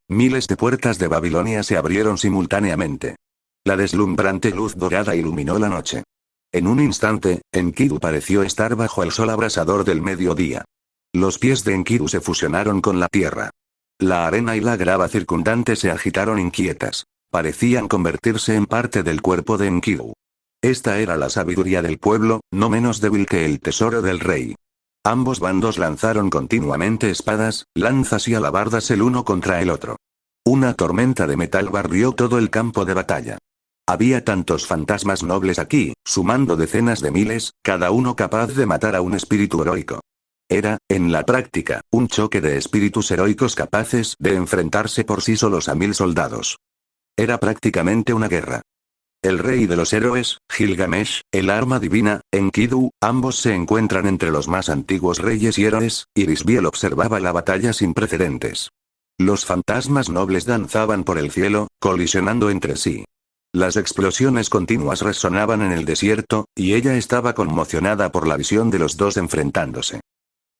miles de puertas de Babilonia se abrieron simultáneamente. La deslumbrante luz dorada iluminó la noche. En un instante, Enkidu pareció estar bajo el sol abrasador del mediodía. Los pies de Enkidu se fusionaron con la tierra. La arena y la grava circundante se agitaron inquietas. Parecían convertirse en parte del cuerpo de Enkidu. Esta era la sabiduría del pueblo, no menos débil que el tesoro del rey. Ambos bandos lanzaron continuamente espadas, lanzas y alabardas el uno contra el otro. Una tormenta de metal barrió todo el campo de batalla. Había tantos fantasmas nobles aquí, sumando decenas de miles, cada uno capaz de matar a un espíritu heroico. Era, en la práctica, un choque de espíritus heroicos capaces de enfrentarse por sí solos a 1000 soldados. Era prácticamente una guerra. El rey de los héroes, Gilgamesh, el arma divina, Enkidu, ambos se encuentran entre los más antiguos reyes y héroes, y Irisbiel observaba la batalla sin precedentes. Los fantasmas nobles danzaban por el cielo, colisionando entre sí. Las explosiones continuas resonaban en el desierto, y ella estaba conmocionada por la visión de los dos enfrentándose.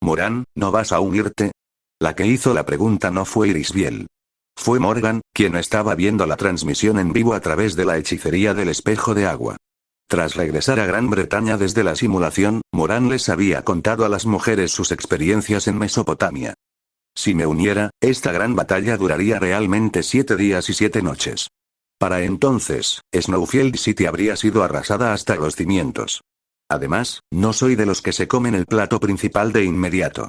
«Moran, ¿no vas a unirte?» La que hizo la pregunta no fue Irisbiel. Fue Morgan, quien estaba viendo la transmisión en vivo a través de la hechicería del espejo de agua. Tras regresar a Gran Bretaña desde la simulación, Moran les había contado a las mujeres sus experiencias en Mesopotamia. Si me uniera, esta gran batalla duraría realmente 7 días y 7 noches. Para entonces, Snowfield City habría sido arrasada hasta los cimientos. Además, no soy de los que se comen el plato principal de inmediato.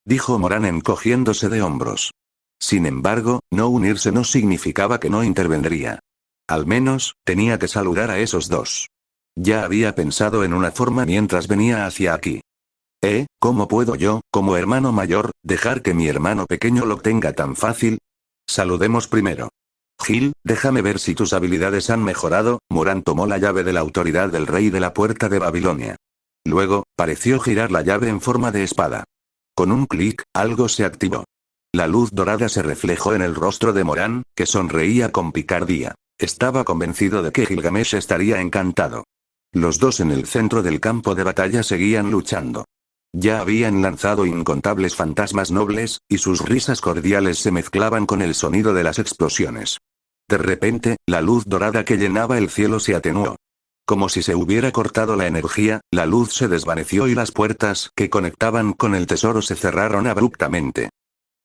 Dijo Moran encogiéndose de hombros. Sin embargo, no unirse no significaba que no intervendría. Al menos, tenía que saludar a esos dos. Ya había pensado en una forma mientras venía hacia aquí. ¿Cómo puedo yo, como hermano mayor, dejar que mi hermano pequeño lo tenga tan fácil? Saludemos primero. Gil, déjame ver si tus habilidades han mejorado. Moran tomó la llave de la autoridad del rey de la puerta de Babilonia. Luego, pareció girar la llave en forma de espada. Con un clic, algo se activó. La luz dorada se reflejó en el rostro de Moran, que sonreía con picardía. Estaba convencido de que Gilgamesh estaría encantado. Los dos en el centro del campo de batalla seguían luchando. Ya habían lanzado incontables fantasmas nobles, y sus risas cordiales se mezclaban con el sonido de las explosiones. De repente, la luz dorada que llenaba el cielo se atenuó. Como si se hubiera cortado la energía, la luz se desvaneció y las puertas que conectaban con el tesoro se cerraron abruptamente.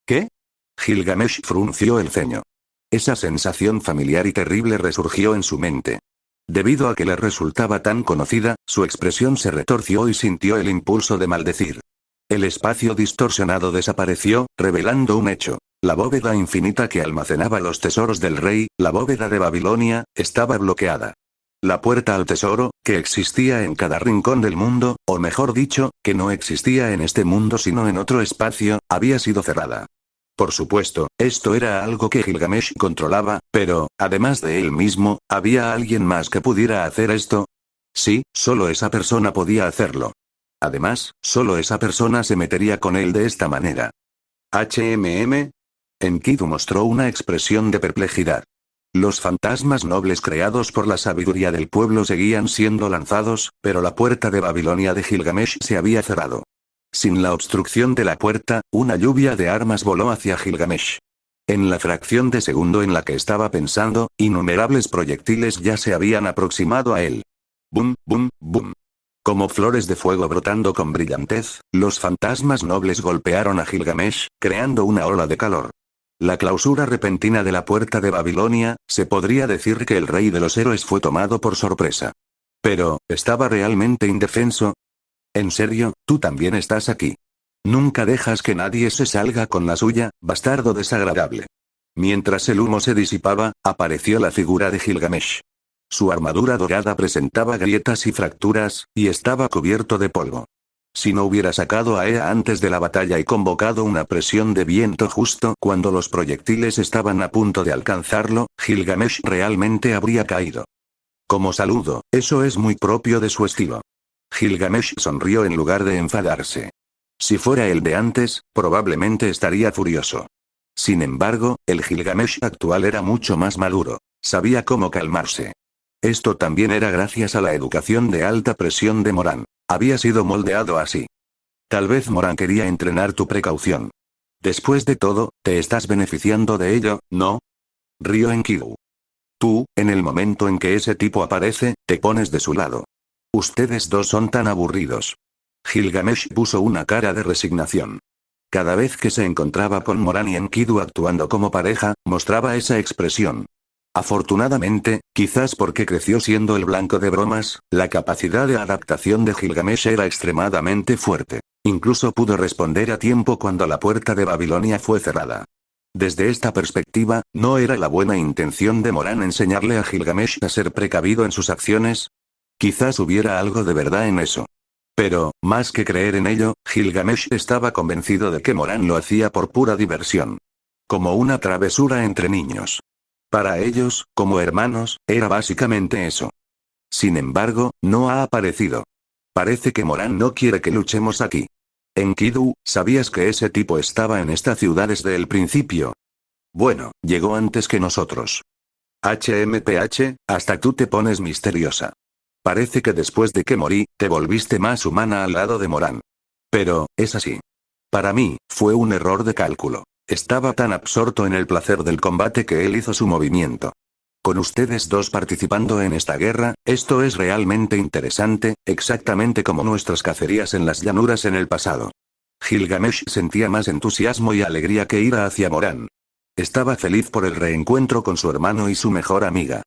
¿Qué? Gilgamesh frunció el ceño. Esa sensación familiar y terrible resurgió en su mente. Debido a que le resultaba tan conocida, su expresión se retorció y sintió el impulso de maldecir. El espacio distorsionado desapareció, revelando un hecho. La bóveda infinita que almacenaba los tesoros del rey, la bóveda de Babilonia, estaba bloqueada. La puerta al tesoro, que existía en cada rincón del mundo, o mejor dicho, que no existía en este mundo sino en otro espacio, había sido cerrada. Por supuesto, esto era algo que Gilgamesh controlaba, pero, además de él mismo, ¿había alguien más que pudiera hacer esto? Sí, solo esa persona podía hacerlo. Además, solo esa persona se metería con él de esta manera. Enkidu mostró una expresión de perplejidad. Los fantasmas nobles creados por la sabiduría del pueblo seguían siendo lanzados, pero la puerta de Babilonia de Gilgamesh se había cerrado. Sin la obstrucción de la puerta, una lluvia de armas voló hacia Gilgamesh. En la fracción de segundo en la que estaba pensando, innumerables proyectiles ya se habían aproximado a él. Bum, bum, bum. Como flores de fuego brotando con brillantez, los fantasmas nobles golpearon a Gilgamesh, creando una ola de calor. La clausura repentina de la puerta de Babilonia, se podría decir que el rey de los héroes fue tomado por sorpresa. Pero, ¿estaba realmente indefenso? En serio, tú también estás aquí. Nunca dejas que nadie se salga con la suya, bastardo desagradable. Mientras el humo se disipaba, apareció la figura de Gilgamesh. Su armadura dorada presentaba grietas y fracturas, y estaba cubierto de polvo. Si no hubiera sacado a Ea antes de la batalla y convocado una presión de viento justo cuando los proyectiles estaban a punto de alcanzarlo, Gilgamesh realmente habría caído. Como saludo, eso es muy propio de su estilo. Gilgamesh sonrió en lugar de enfadarse. Si fuera el de antes, probablemente estaría furioso. Sin embargo, el Gilgamesh actual era mucho más maduro. Sabía cómo calmarse. Esto también era gracias a la educación de alta presión de Moran. Había sido moldeado así. Tal vez Moran quería entrenar tu precaución. Después de todo, te estás beneficiando de ello, ¿no? Rió Enkidu. Tú, en el momento en que ese tipo aparece, te pones de su lado. Ustedes dos son tan aburridos. Gilgamesh puso una cara de resignación. Cada vez que se encontraba con Moran y Enkidu actuando como pareja, mostraba esa expresión. Afortunadamente, quizás porque creció siendo el blanco de bromas, la capacidad de adaptación de Gilgamesh era extremadamente fuerte. Incluso pudo responder a tiempo cuando la puerta de Babilonia fue cerrada. Desde esta perspectiva, ¿no era la buena intención de Moran enseñarle a Gilgamesh a ser precavido en sus acciones? Quizás hubiera algo de verdad en eso. Pero, más que creer en ello, Gilgamesh estaba convencido de que Moran lo hacía por pura diversión. Como una travesura entre niños. Para ellos, como hermanos, era básicamente eso. Sin embargo, no ha aparecido. Parece que Moran no quiere que luchemos aquí. Enkidu, ¿sabías que ese tipo estaba en esta ciudad desde el principio? Bueno, llegó antes que nosotros. HMPH, hasta tú te pones misteriosa. Parece que después de que morí, te volviste más humana al lado de Moran. Pero, es así. Para mí, fue un error de cálculo. Estaba tan absorto en el placer del combate que él hizo su movimiento. Con ustedes dos participando en esta guerra, esto es realmente interesante, exactamente como nuestras cacerías en las llanuras en el pasado. Gilgamesh sentía más entusiasmo y alegría que ira hacia Moran. Estaba feliz por el reencuentro con su hermano y su mejor amiga.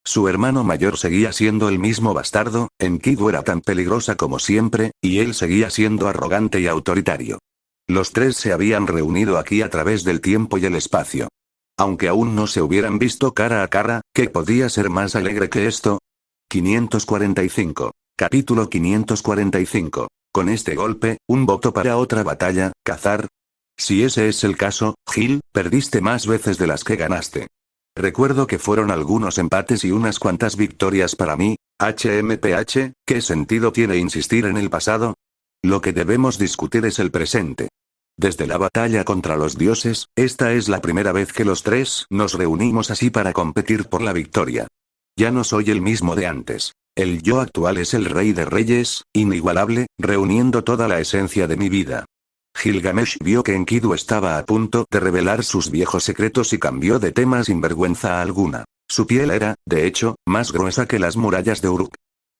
Su hermano mayor seguía siendo el mismo bastardo, Enkidu era tan peligrosa como siempre, y él seguía siendo arrogante y autoritario. Los tres se habían reunido aquí a través del tiempo y el espacio. Aunque aún no se hubieran visto cara a cara, ¿qué podía ser más alegre que esto? 545. Capítulo 545. Con este golpe, un voto para otra batalla, cazar. Si ese es el caso, Gil, perdiste más veces de las que ganaste. Recuerdo que fueron algunos empates y unas cuantas victorias para mí. HMPH, ¿qué sentido tiene insistir en el pasado? Lo que debemos discutir es el presente. Desde la batalla contra los dioses, esta es la primera vez que los tres nos reunimos así para competir por la victoria. Ya no soy el mismo de antes. El yo actual es el rey de reyes, inigualable, reuniendo toda la esencia de mi vida. Gilgamesh vio que Enkidu estaba a punto de revelar sus viejos secretos y cambió de tema sin vergüenza alguna. Su piel era, de hecho, más gruesa que las murallas de Uruk.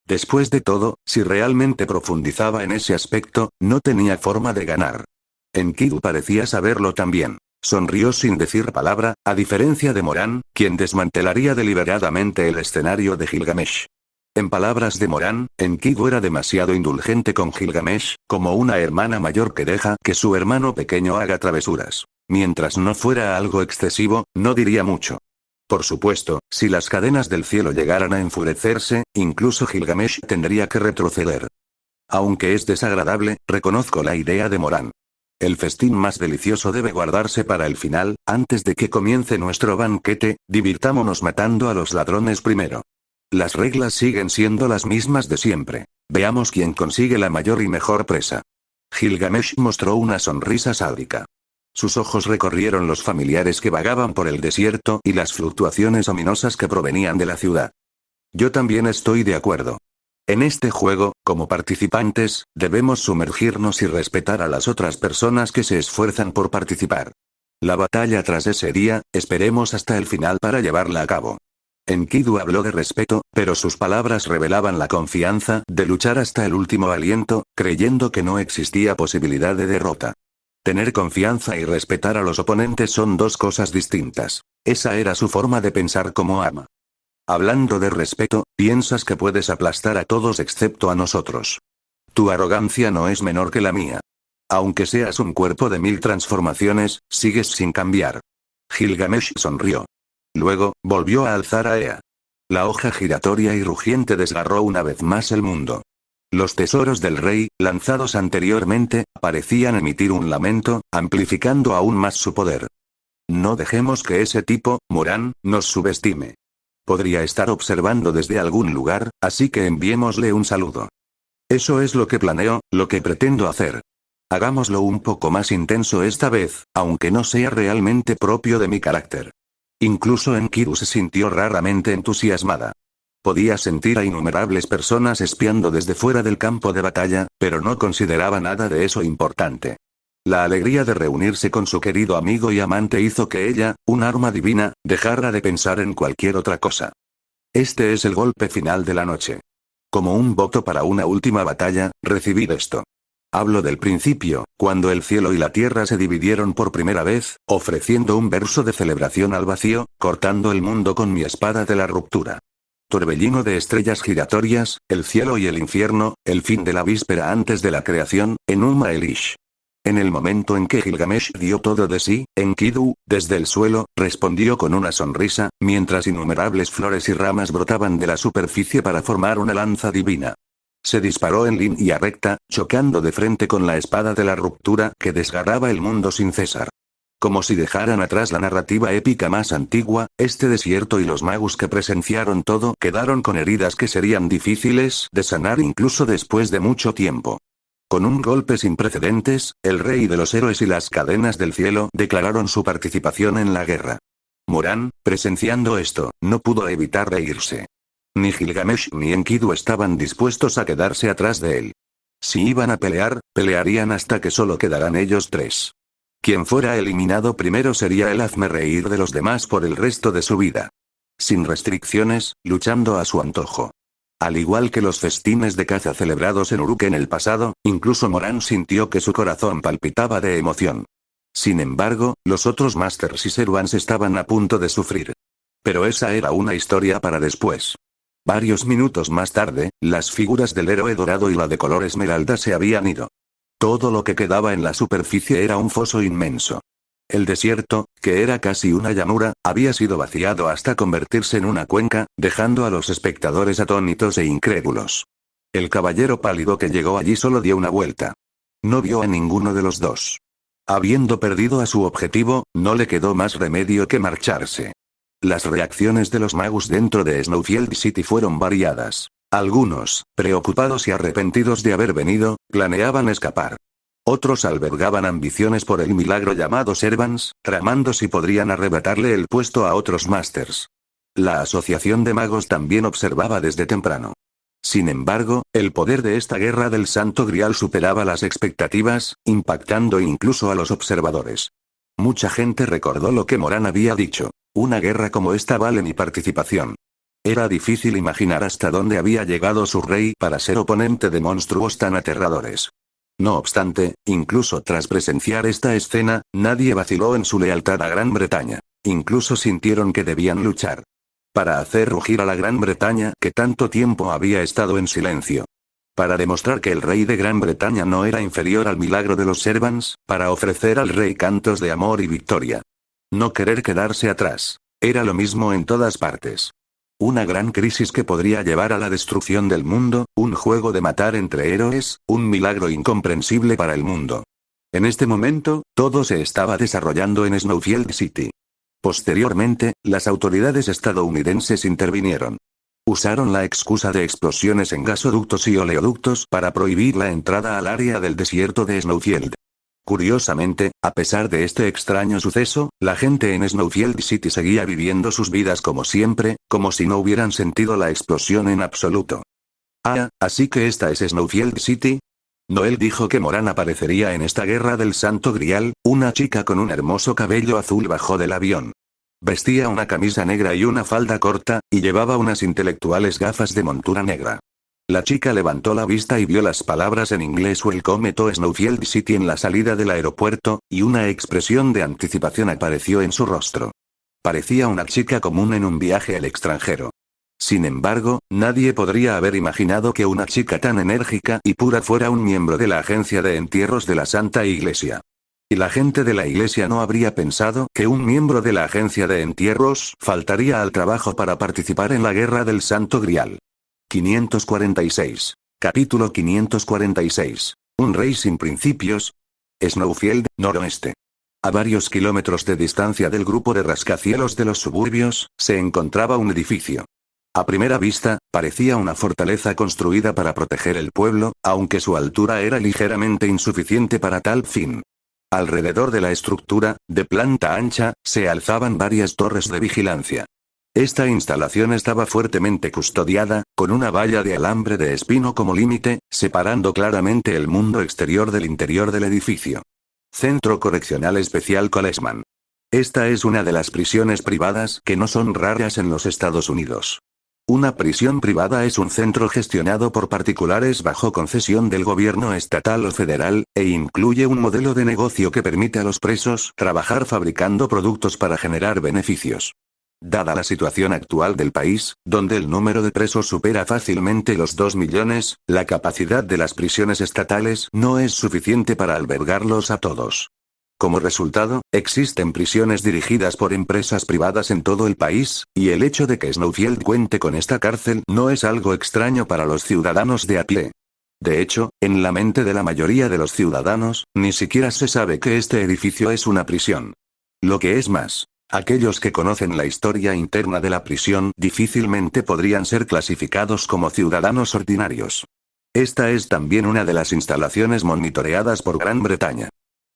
Después de todo, si realmente profundizaba en ese aspecto, no tenía forma de ganar. Enkidu parecía saberlo también. Sonrió sin decir palabra, a diferencia de Moran, quien desmantelaría deliberadamente el escenario de Gilgamesh. En palabras de Moran, Enkidu era demasiado indulgente con Gilgamesh, como una hermana mayor que deja que su hermano pequeño haga travesuras. Mientras no fuera algo excesivo, no diría mucho. Por supuesto, si las cadenas del cielo llegaran a enfurecerse, incluso Gilgamesh tendría que retroceder. Aunque es desagradable, reconozco la idea de Moran. El festín más delicioso debe guardarse para el final, antes de que comience nuestro banquete, divirtámonos matando a los ladrones primero. Las reglas siguen siendo las mismas de siempre. Veamos quién consigue la mayor y mejor presa. Gilgamesh mostró una sonrisa sádica. Sus ojos recorrieron los familiares que vagaban por el desierto y las fluctuaciones ominosas que provenían de la ciudad. Yo también estoy de acuerdo. En este juego, como participantes, debemos sumergirnos y respetar a las otras personas que se esfuerzan por participar. La batalla tras ese día, esperemos hasta el final para llevarla a cabo. Enkidu habló de respeto, pero sus palabras revelaban la confianza de luchar hasta el último aliento, creyendo que no existía posibilidad de derrota. Tener confianza y respetar a los oponentes son dos cosas distintas. Esa era su forma de pensar como ama. Hablando de respeto, piensas que puedes aplastar a todos excepto a nosotros. Tu arrogancia no es menor que la mía. Aunque seas un cuerpo de 1000 transformaciones, sigues sin cambiar. Gilgamesh sonrió. Luego, volvió a alzar a Ea. La hoja giratoria y rugiente desgarró una vez más el mundo. Los tesoros del rey, lanzados anteriormente, parecían emitir un lamento, amplificando aún más su poder. No dejemos que ese tipo, Moran, nos subestime. Podría estar observando desde algún lugar, así que enviémosle un saludo. Eso es lo que planeo, lo que pretendo hacer. Hagámoslo un poco más intenso esta vez, aunque no sea realmente propio de mi carácter. Incluso Enkidu se sintió raramente entusiasmada. Podía sentir a innumerables personas espiando desde fuera del campo de batalla, pero no consideraba nada de eso importante. La alegría de reunirse con su querido amigo y amante hizo que ella, un arma divina, dejara de pensar en cualquier otra cosa. Este es el golpe final de la noche. Como un voto para una última batalla, recibid esto. Hablo del principio, cuando el cielo y la tierra se dividieron por primera vez, ofreciendo un verso de celebración al vacío, cortando el mundo con mi espada de la ruptura. Torbellino de estrellas giratorias, el cielo y el infierno, el fin de la víspera antes de la creación, en Elish. En el momento en que Gilgamesh dio todo de sí, Enkidu, desde el suelo, respondió con una sonrisa, mientras innumerables flores y ramas brotaban de la superficie para formar una lanza divina. Se disparó en línea recta, chocando de frente con la espada de la ruptura que desgarraba el mundo sin cesar. Como si dejaran atrás la narrativa épica más antigua, este desierto y los magos que presenciaron todo quedaron con heridas que serían difíciles de sanar incluso después de mucho tiempo. Con un golpe sin precedentes, el rey de los héroes y las cadenas del cielo declararon su participación en la guerra. Moran, presenciando esto, no pudo evitar reírse. Ni Gilgamesh ni Enkidu estaban dispuestos a quedarse atrás de él. Si iban a pelear, pelearían hasta que solo quedaran ellos tres. Quien fuera eliminado primero sería el hazmerreír de los demás por el resto de su vida. Sin restricciones, luchando a su antojo. Al igual que los festines de caza celebrados en Uruk en el pasado, incluso Moran sintió que su corazón palpitaba de emoción. Sin embargo, los otros Masters y Servants estaban a punto de sufrir. Pero esa era una historia para después. Varios minutos más tarde, las figuras del héroe dorado y la de color esmeralda se habían ido. Todo lo que quedaba en la superficie era un foso inmenso. El desierto, que era casi una llanura, había sido vaciado hasta convertirse en una cuenca, dejando a los espectadores atónitos e incrédulos. El caballero pálido que llegó allí solo dio una vuelta. No vio a ninguno de los dos. Habiendo perdido a su objetivo, no le quedó más remedio que marcharse. Las reacciones de los magos dentro de Snowfield City fueron variadas. Algunos, preocupados y arrepentidos de haber venido, planeaban escapar. Otros albergaban ambiciones por el milagro llamado Servants, tramando si podrían arrebatarle el puesto a otros Masters. La asociación de magos también observaba desde temprano. Sin embargo, el poder de esta guerra del Santo Grial superaba las expectativas, impactando incluso a los observadores. Mucha gente recordó lo que Moran había dicho. Una guerra como esta vale mi participación. Era difícil imaginar hasta dónde había llegado su rey para ser oponente de monstruos tan aterradores. No obstante, incluso tras presenciar esta escena, nadie vaciló en su lealtad a Gran Bretaña. Incluso sintieron que debían luchar. Para hacer rugir a la Gran Bretaña que tanto tiempo había estado en silencio. Para demostrar que el rey de Gran Bretaña no era inferior al milagro de los Servants, para ofrecer al rey cantos de amor y victoria. No querer quedarse atrás. Era lo mismo en todas partes. Una gran crisis que podría llevar a la destrucción del mundo, un juego de matar entre héroes, un milagro incomprensible para el mundo. En este momento, todo se estaba desarrollando en Snowfield City. Posteriormente, las autoridades estadounidenses intervinieron. Usaron la excusa de explosiones en gasoductos y oleoductos para prohibir la entrada al área del desierto de Snowfield. Curiosamente, a pesar de este extraño suceso, la gente en Snowfield City seguía viviendo sus vidas como siempre, como si no hubieran sentido la explosión en absoluto. Ah, ¿así que esta es Snowfield City? Noel dijo que Moran aparecería en esta guerra del Santo Grial. Una chica con un hermoso cabello azul bajó del avión. Vestía una camisa negra y una falda corta, y llevaba unas intelectuales gafas de montura negra. La chica levantó la vista y vio las palabras en inglés Welcome to Snowfield City en la salida del aeropuerto, y una expresión de anticipación apareció en su rostro. Parecía una chica común en un viaje al extranjero. Sin embargo, nadie podría haber imaginado que una chica tan enérgica y pura fuera un miembro de la agencia de entierros de la Santa Iglesia. Y la gente de la iglesia no habría pensado que un miembro de la agencia de entierros faltaría al trabajo para participar en la guerra del Santo Grial. 546. Capítulo 546. Un rey sin principios. Snowfield, noroeste. A varios kilómetros de distancia del grupo de rascacielos de los suburbios, se encontraba un edificio. A primera vista, parecía una fortaleza construida para proteger el pueblo, aunque su altura era ligeramente insuficiente para tal fin. Alrededor de la estructura, de planta ancha, se alzaban varias torres de vigilancia. Esta instalación estaba fuertemente custodiada, con una valla de alambre de espino como límite, separando claramente el mundo exterior del interior del edificio. Centro Correccional Especial Coleman. Esta es una de las prisiones privadas que no son raras en los Estados Unidos. Una prisión privada es un centro gestionado por particulares bajo concesión del gobierno estatal o federal, e incluye un modelo de negocio que permite a los presos trabajar fabricando productos para generar beneficios. Dada la situación actual del país, donde el número de presos supera fácilmente los 2 millones, la capacidad de las prisiones estatales no es suficiente para albergarlos a todos. Como resultado, existen prisiones dirigidas por empresas privadas en todo el país, y el hecho de que Snowfield cuente con esta cárcel no es algo extraño para los ciudadanos de a pie. De hecho, en la mente de la mayoría de los ciudadanos, ni siquiera se sabe que este edificio es una prisión. Lo que es más, aquellos que conocen la historia interna de la prisión difícilmente podrían ser clasificados como ciudadanos ordinarios. Esta es también una de las instalaciones monitoreadas por Gran Bretaña.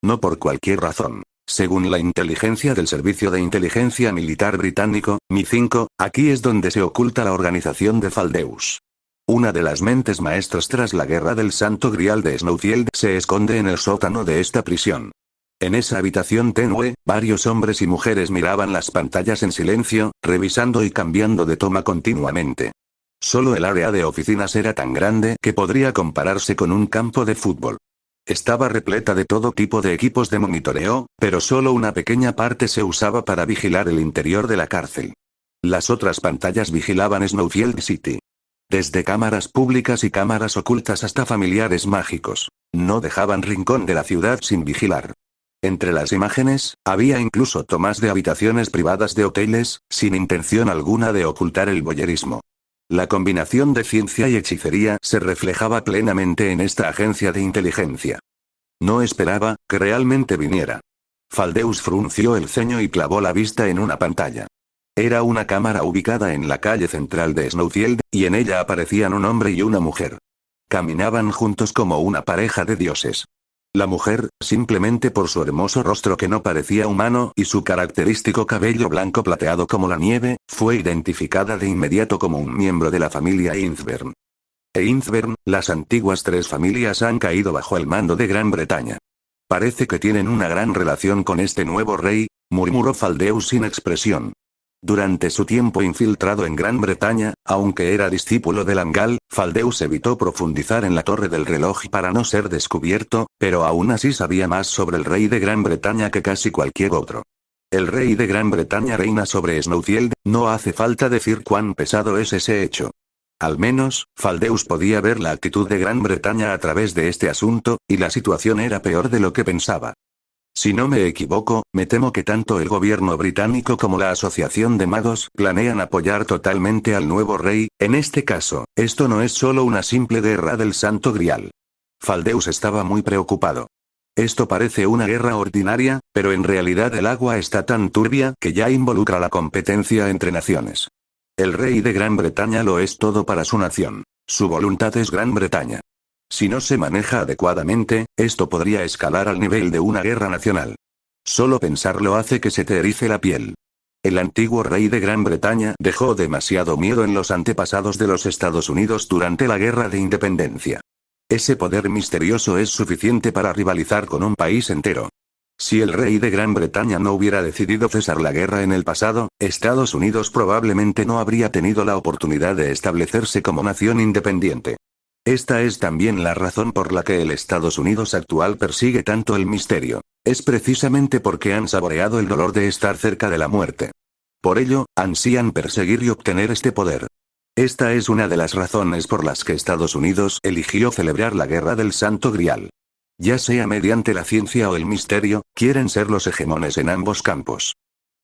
No por cualquier razón. Según la inteligencia del Servicio de Inteligencia Militar Británico, MI5, aquí es donde se oculta la organización de Faldeus. Una de las mentes maestras tras la Guerra del Santo Grial de Snowfield se esconde en el sótano de esta prisión. En esa habitación tenue, varios hombres y mujeres miraban las pantallas en silencio, revisando y cambiando de toma continuamente. Solo el área de oficinas era tan grande que podría compararse con un campo de fútbol. Estaba repleta de todo tipo de equipos de monitoreo, pero solo una pequeña parte se usaba para vigilar el interior de la cárcel. Las otras pantallas vigilaban Snowfield City. Desde cámaras públicas y cámaras ocultas hasta familiares mágicos. No dejaban rincón de la ciudad sin vigilar. Entre las imágenes, había incluso tomas de habitaciones privadas de hoteles, sin intención alguna de ocultar el voyerismo. La combinación de ciencia y hechicería se reflejaba plenamente en esta agencia de inteligencia. No esperaba que realmente viniera. Faldeus frunció el ceño y clavó la vista en una pantalla. Era una cámara ubicada en la calle central de Snowfield, y en ella aparecían un hombre y una mujer. Caminaban juntos como una pareja de dioses. La mujer, simplemente por su hermoso rostro que no parecía humano y su característico cabello blanco plateado como la nieve, fue identificada de inmediato como un miembro de la familia Innsbern. Las antiguas tres familias han caído bajo el mando de Gran Bretaña. Parece que tienen una gran relación con este nuevo rey, murmuró Faldeus sin expresión. Durante su tiempo infiltrado en Gran Bretaña, aunque era discípulo de Langal, Faldeus evitó profundizar en la torre del reloj para no ser descubierto, pero aún así sabía más sobre el rey de Gran Bretaña que casi cualquier otro. El rey de Gran Bretaña reina sobre Snowfield, no hace falta decir cuán pesado es ese hecho. Al menos, Faldeus podía ver la actitud de Gran Bretaña a través de este asunto, y la situación era peor de lo que pensaba. Si no me equivoco, me temo que tanto el gobierno británico como la Asociación de Magos planean apoyar totalmente al nuevo rey. En este caso, esto no es solo una simple guerra del Santo Grial. Faldeus estaba muy preocupado. Esto parece una guerra ordinaria, pero en realidad el agua está tan turbia que ya involucra la competencia entre naciones. El rey de Gran Bretaña lo es todo para su nación. Su voluntad es Gran Bretaña. Si no se maneja adecuadamente, esto podría escalar al nivel de una guerra nacional. Solo pensarlo hace que se te erice la piel. El antiguo rey de Gran Bretaña dejó demasiado miedo en los antepasados de los Estados Unidos durante la Guerra de Independencia. Ese poder misterioso es suficiente para rivalizar con un país entero. Si el rey de Gran Bretaña no hubiera decidido cesar la guerra en el pasado, Estados Unidos probablemente no habría tenido la oportunidad de establecerse como nación independiente. Esta es también la razón por la que el Estados Unidos actual persigue tanto el misterio. Es precisamente porque han saboreado el dolor de estar cerca de la muerte. Por ello, ansían perseguir y obtener este poder. Esta es una de las razones por las que Estados Unidos eligió celebrar la Guerra del Santo Grial. Ya sea mediante la ciencia o el misterio, quieren ser los hegemones en ambos campos.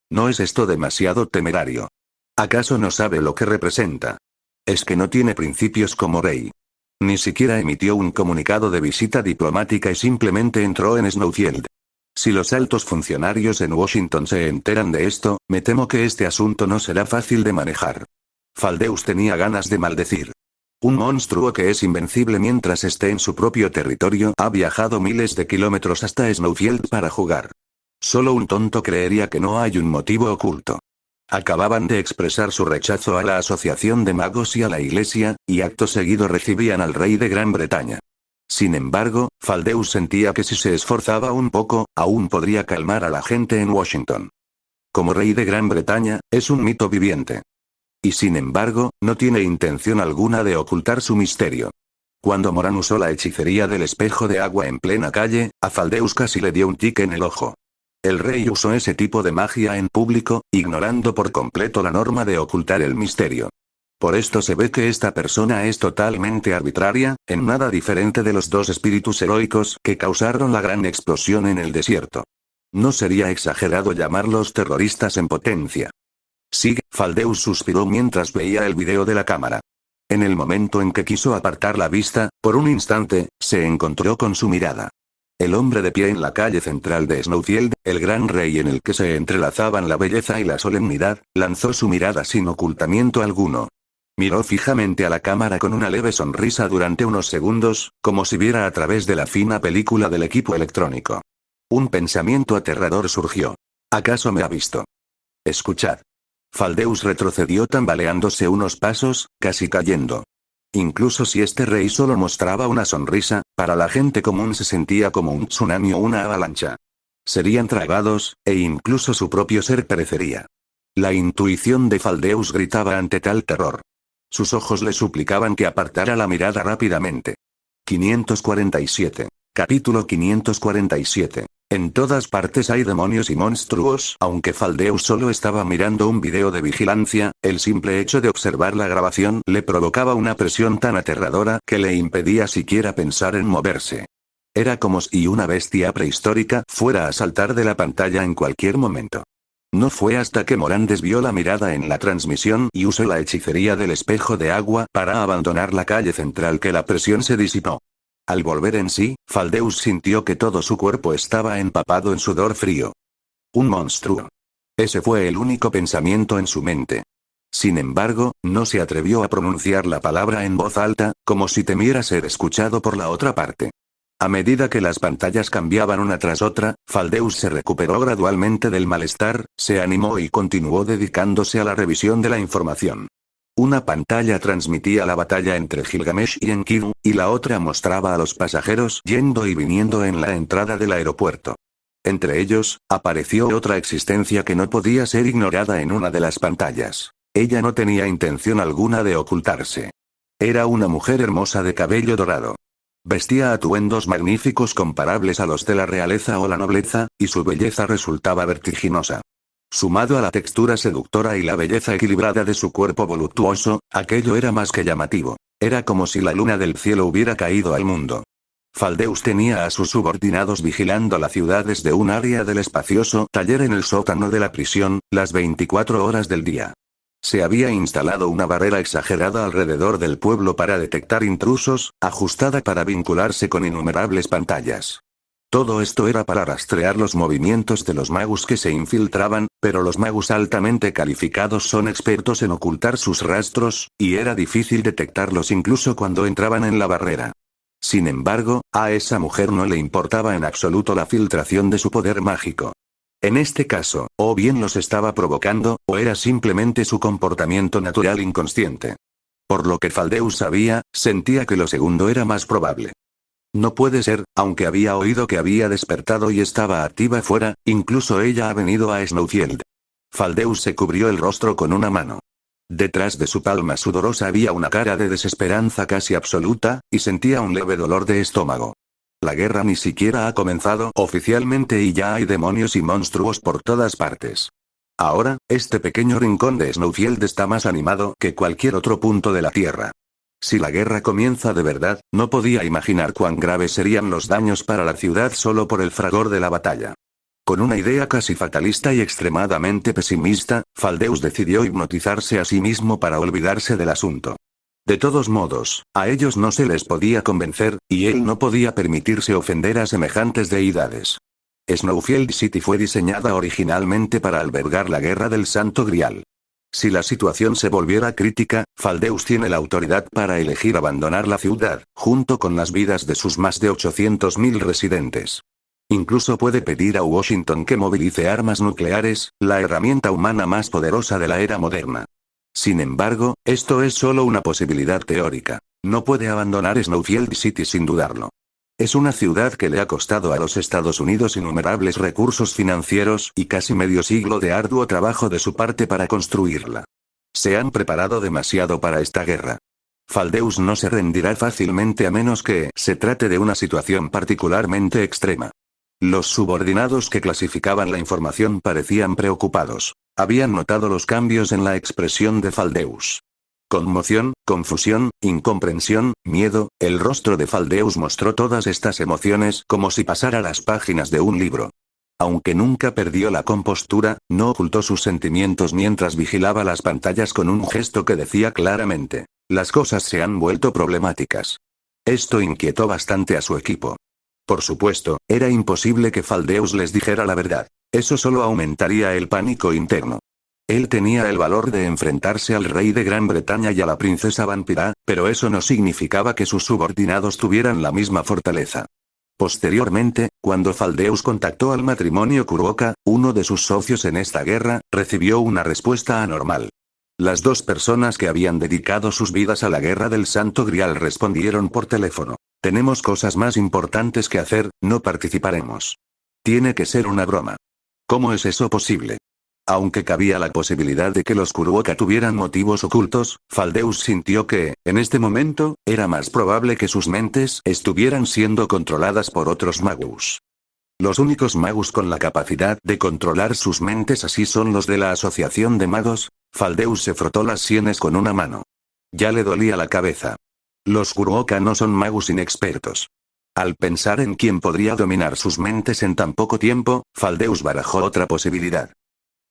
¿No es esto demasiado temerario? ¿Acaso no sabe lo que representa? Es que no tiene principios como rey. Ni siquiera emitió un comunicado de visita diplomática y simplemente entró en Snowfield. Si los altos funcionarios en Washington se enteran de esto, me temo que este asunto no será fácil de manejar. Faldeus tenía ganas de maldecir. Un monstruo que es invencible mientras esté en su propio territorio ha viajado miles de kilómetros hasta Snowfield para jugar. Solo un tonto creería que no hay un motivo oculto. Acababan de expresar su rechazo a la Asociación de Magos y a la Iglesia, y acto seguido recibían al rey de Gran Bretaña. Sin embargo, Faldeus sentía que si se esforzaba un poco, aún podría calmar a la gente en Washington. Como rey de Gran Bretaña, es un mito viviente. Y sin embargo, no tiene intención alguna de ocultar su misterio. Cuando Moran usó la hechicería del espejo de agua en plena calle, a Faldeus casi le dio un tic en el ojo. El rey usó ese tipo de magia en público, ignorando por completo la norma de ocultar el misterio. Por esto se ve que esta persona es totalmente arbitraria, en nada diferente de los dos espíritus heroicos que causaron la gran explosión en el desierto. No sería exagerado llamarlos terroristas en potencia. Sí, Faldeus suspiró mientras veía el video de la cámara. En el momento en que quiso apartar la vista, por un instante, se encontró con su mirada. El hombre de pie en la calle central de Snowfield, el gran rey en el que se entrelazaban la belleza y la solemnidad, lanzó su mirada sin ocultamiento alguno. Miró fijamente a la cámara con una leve sonrisa durante unos segundos, como si viera a través de la fina película del equipo electrónico. Un pensamiento aterrador surgió. ¿Acaso me ha visto? Escuchad. Faldeus retrocedió tambaleándose unos pasos, casi cayendo. Incluso si este rey solo mostraba una sonrisa, para la gente común se sentía como un tsunami o una avalancha. Serían tragados, e incluso su propio ser perecería. La intuición de Faldeus gritaba ante tal terror. Sus ojos le suplicaban que apartara la mirada rápidamente. 547. Capítulo 547. En todas partes hay demonios y monstruos. Aunque Faldeus solo estaba mirando un video de vigilancia, el simple hecho de observar la grabación le provocaba una presión tan aterradora que le impedía siquiera pensar en moverse. Era como si una bestia prehistórica fuera a saltar de la pantalla en cualquier momento. No fue hasta que Moran desvió la mirada en la transmisión y usó la hechicería del espejo de agua para abandonar la calle central que la presión se disipó. Al volver en sí, Faldeus sintió que todo su cuerpo estaba empapado en sudor frío. Un monstruo. Ese fue el único pensamiento en su mente. Sin embargo, no se atrevió a pronunciar la palabra en voz alta, como si temiera ser escuchado por la otra parte. A medida que las pantallas cambiaban una tras otra, Faldeus se recuperó gradualmente del malestar, se animó y continuó dedicándose a la revisión de la información. Una pantalla transmitía la batalla entre Gilgamesh y Enkidu, y la otra mostraba a los pasajeros yendo y viniendo en la entrada del aeropuerto. Entre ellos, apareció otra existencia que no podía ser ignorada en una de las pantallas. Ella no tenía intención alguna de ocultarse. Era una mujer hermosa de cabello dorado. Vestía atuendos magníficos comparables a los de la realeza o la nobleza, y su belleza resultaba vertiginosa. Sumado a la textura seductora y la belleza equilibrada de su cuerpo voluptuoso, aquello era más que llamativo. Era como si la luna del cielo hubiera caído al mundo. Faldeus tenía a sus subordinados vigilando la ciudad desde un área del espacioso taller en el sótano de la prisión, las 24 horas del día. Se había instalado una barrera exagerada alrededor del pueblo para detectar intrusos, ajustada para vincularse con innumerables pantallas. Todo esto era para rastrear los movimientos de los magus que se infiltraban, pero los magus altamente calificados son expertos en ocultar sus rastros, y era difícil detectarlos incluso cuando entraban en la barrera. Sin embargo, a esa mujer no le importaba en absoluto la filtración de su poder mágico. En este caso, o bien los estaba provocando, o era simplemente su comportamiento natural inconsciente. Por lo que Faldeus sabía, sentía que lo segundo era más probable. No puede ser, aunque había oído que había despertado y estaba activa fuera, incluso ella ha venido a Snowfield. Faldeus se cubrió el rostro con una mano. Detrás de su palma sudorosa había una cara de desesperanza casi absoluta, y sentía un leve dolor de estómago. La guerra ni siquiera ha comenzado oficialmente y ya hay demonios y monstruos por todas partes. Ahora, este pequeño rincón de Snowfield está más animado que cualquier otro punto de la Tierra. Si la guerra comienza de verdad, no podía imaginar cuán graves serían los daños para la ciudad solo por el fragor de la batalla. Con una idea casi fatalista y extremadamente pesimista, Faldeus decidió hipnotizarse a sí mismo para olvidarse del asunto. De todos modos, a ellos no se les podía convencer, y él no podía permitirse ofender a semejantes deidades. Snowfield City fue diseñada originalmente para albergar la guerra del Santo Grial. Si la situación se volviera crítica, Faldeus tiene la autoridad para elegir abandonar la ciudad, junto con las vidas de sus más de 800.000 residentes. Incluso puede pedir a Washington que movilice armas nucleares, la herramienta humana más poderosa de la era moderna. Sin embargo, esto es solo una posibilidad teórica. No puede abandonar Snowfield City sin dudarlo. Es una ciudad que le ha costado a los Estados Unidos innumerables recursos financieros y casi medio siglo de arduo trabajo de su parte para construirla. Se han preparado demasiado para esta guerra. Faldeus no se rendirá fácilmente a menos que se trate de una situación particularmente extrema. Los subordinados que clasificaban la información parecían preocupados. Habían notado los cambios en la expresión de Faldeus. Conmoción, confusión, incomprensión, miedo. El rostro de Faldeus mostró todas estas emociones como si pasara las páginas de un libro. Aunque nunca perdió la compostura, no ocultó sus sentimientos mientras vigilaba las pantallas con un gesto que decía claramente: las cosas se han vuelto problemáticas. Esto inquietó bastante a su equipo. Por supuesto, era imposible que Faldeus les dijera la verdad. Eso solo aumentaría el pánico interno. Él tenía el valor de enfrentarse al rey de Gran Bretaña y a la princesa vampira, pero eso no significaba que sus subordinados tuvieran la misma fortaleza. Posteriormente, cuando Faldeus contactó al matrimonio Kuruoka, uno de sus socios en esta guerra, recibió una respuesta anormal. Las dos personas que habían dedicado sus vidas a la guerra del Santo Grial respondieron por teléfono: tenemos cosas más importantes que hacer, no participaremos. Tiene que ser una broma. ¿Cómo es eso posible? Aunque cabía la posibilidad de que los Kuruoka tuvieran motivos ocultos, Faldeus sintió que, en este momento, era más probable que sus mentes estuvieran siendo controladas por otros magus. Los únicos magus con la capacidad de controlar sus mentes así son los de la Asociación de Magos. Faldeus se frotó las sienes con una mano. Ya le dolía la cabeza. Los Kuruoka no son magus inexpertos. Al pensar en quién podría dominar sus mentes en tan poco tiempo, Faldeus barajó otra posibilidad.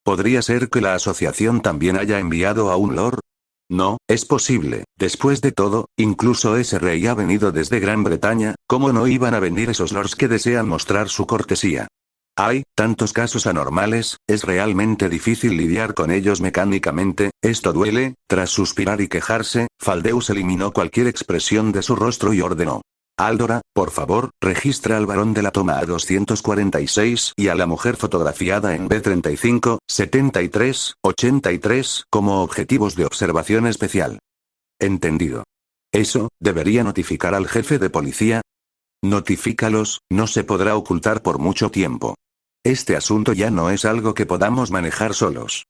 ¿Podría ser que la asociación también haya enviado a un lord? No, es posible. Después de todo, incluso ese rey ha venido desde Gran Bretaña. ¿Cómo no iban a venir esos lords que desean mostrar su cortesía? Hay tantos casos anormales, es realmente difícil lidiar con ellos mecánicamente. Esto duele. Tras suspirar y quejarse, Faldeus eliminó cualquier expresión de su rostro y ordenó: Aldora, por favor, registra al varón de la toma A246 y a la mujer fotografiada en B35, 73, 83 como objetivos de observación especial. Entendido. Eso, ¿debería notificar al jefe de policía? Notifícalos, no se podrá ocultar por mucho tiempo. Este asunto ya no es algo que podamos manejar solos.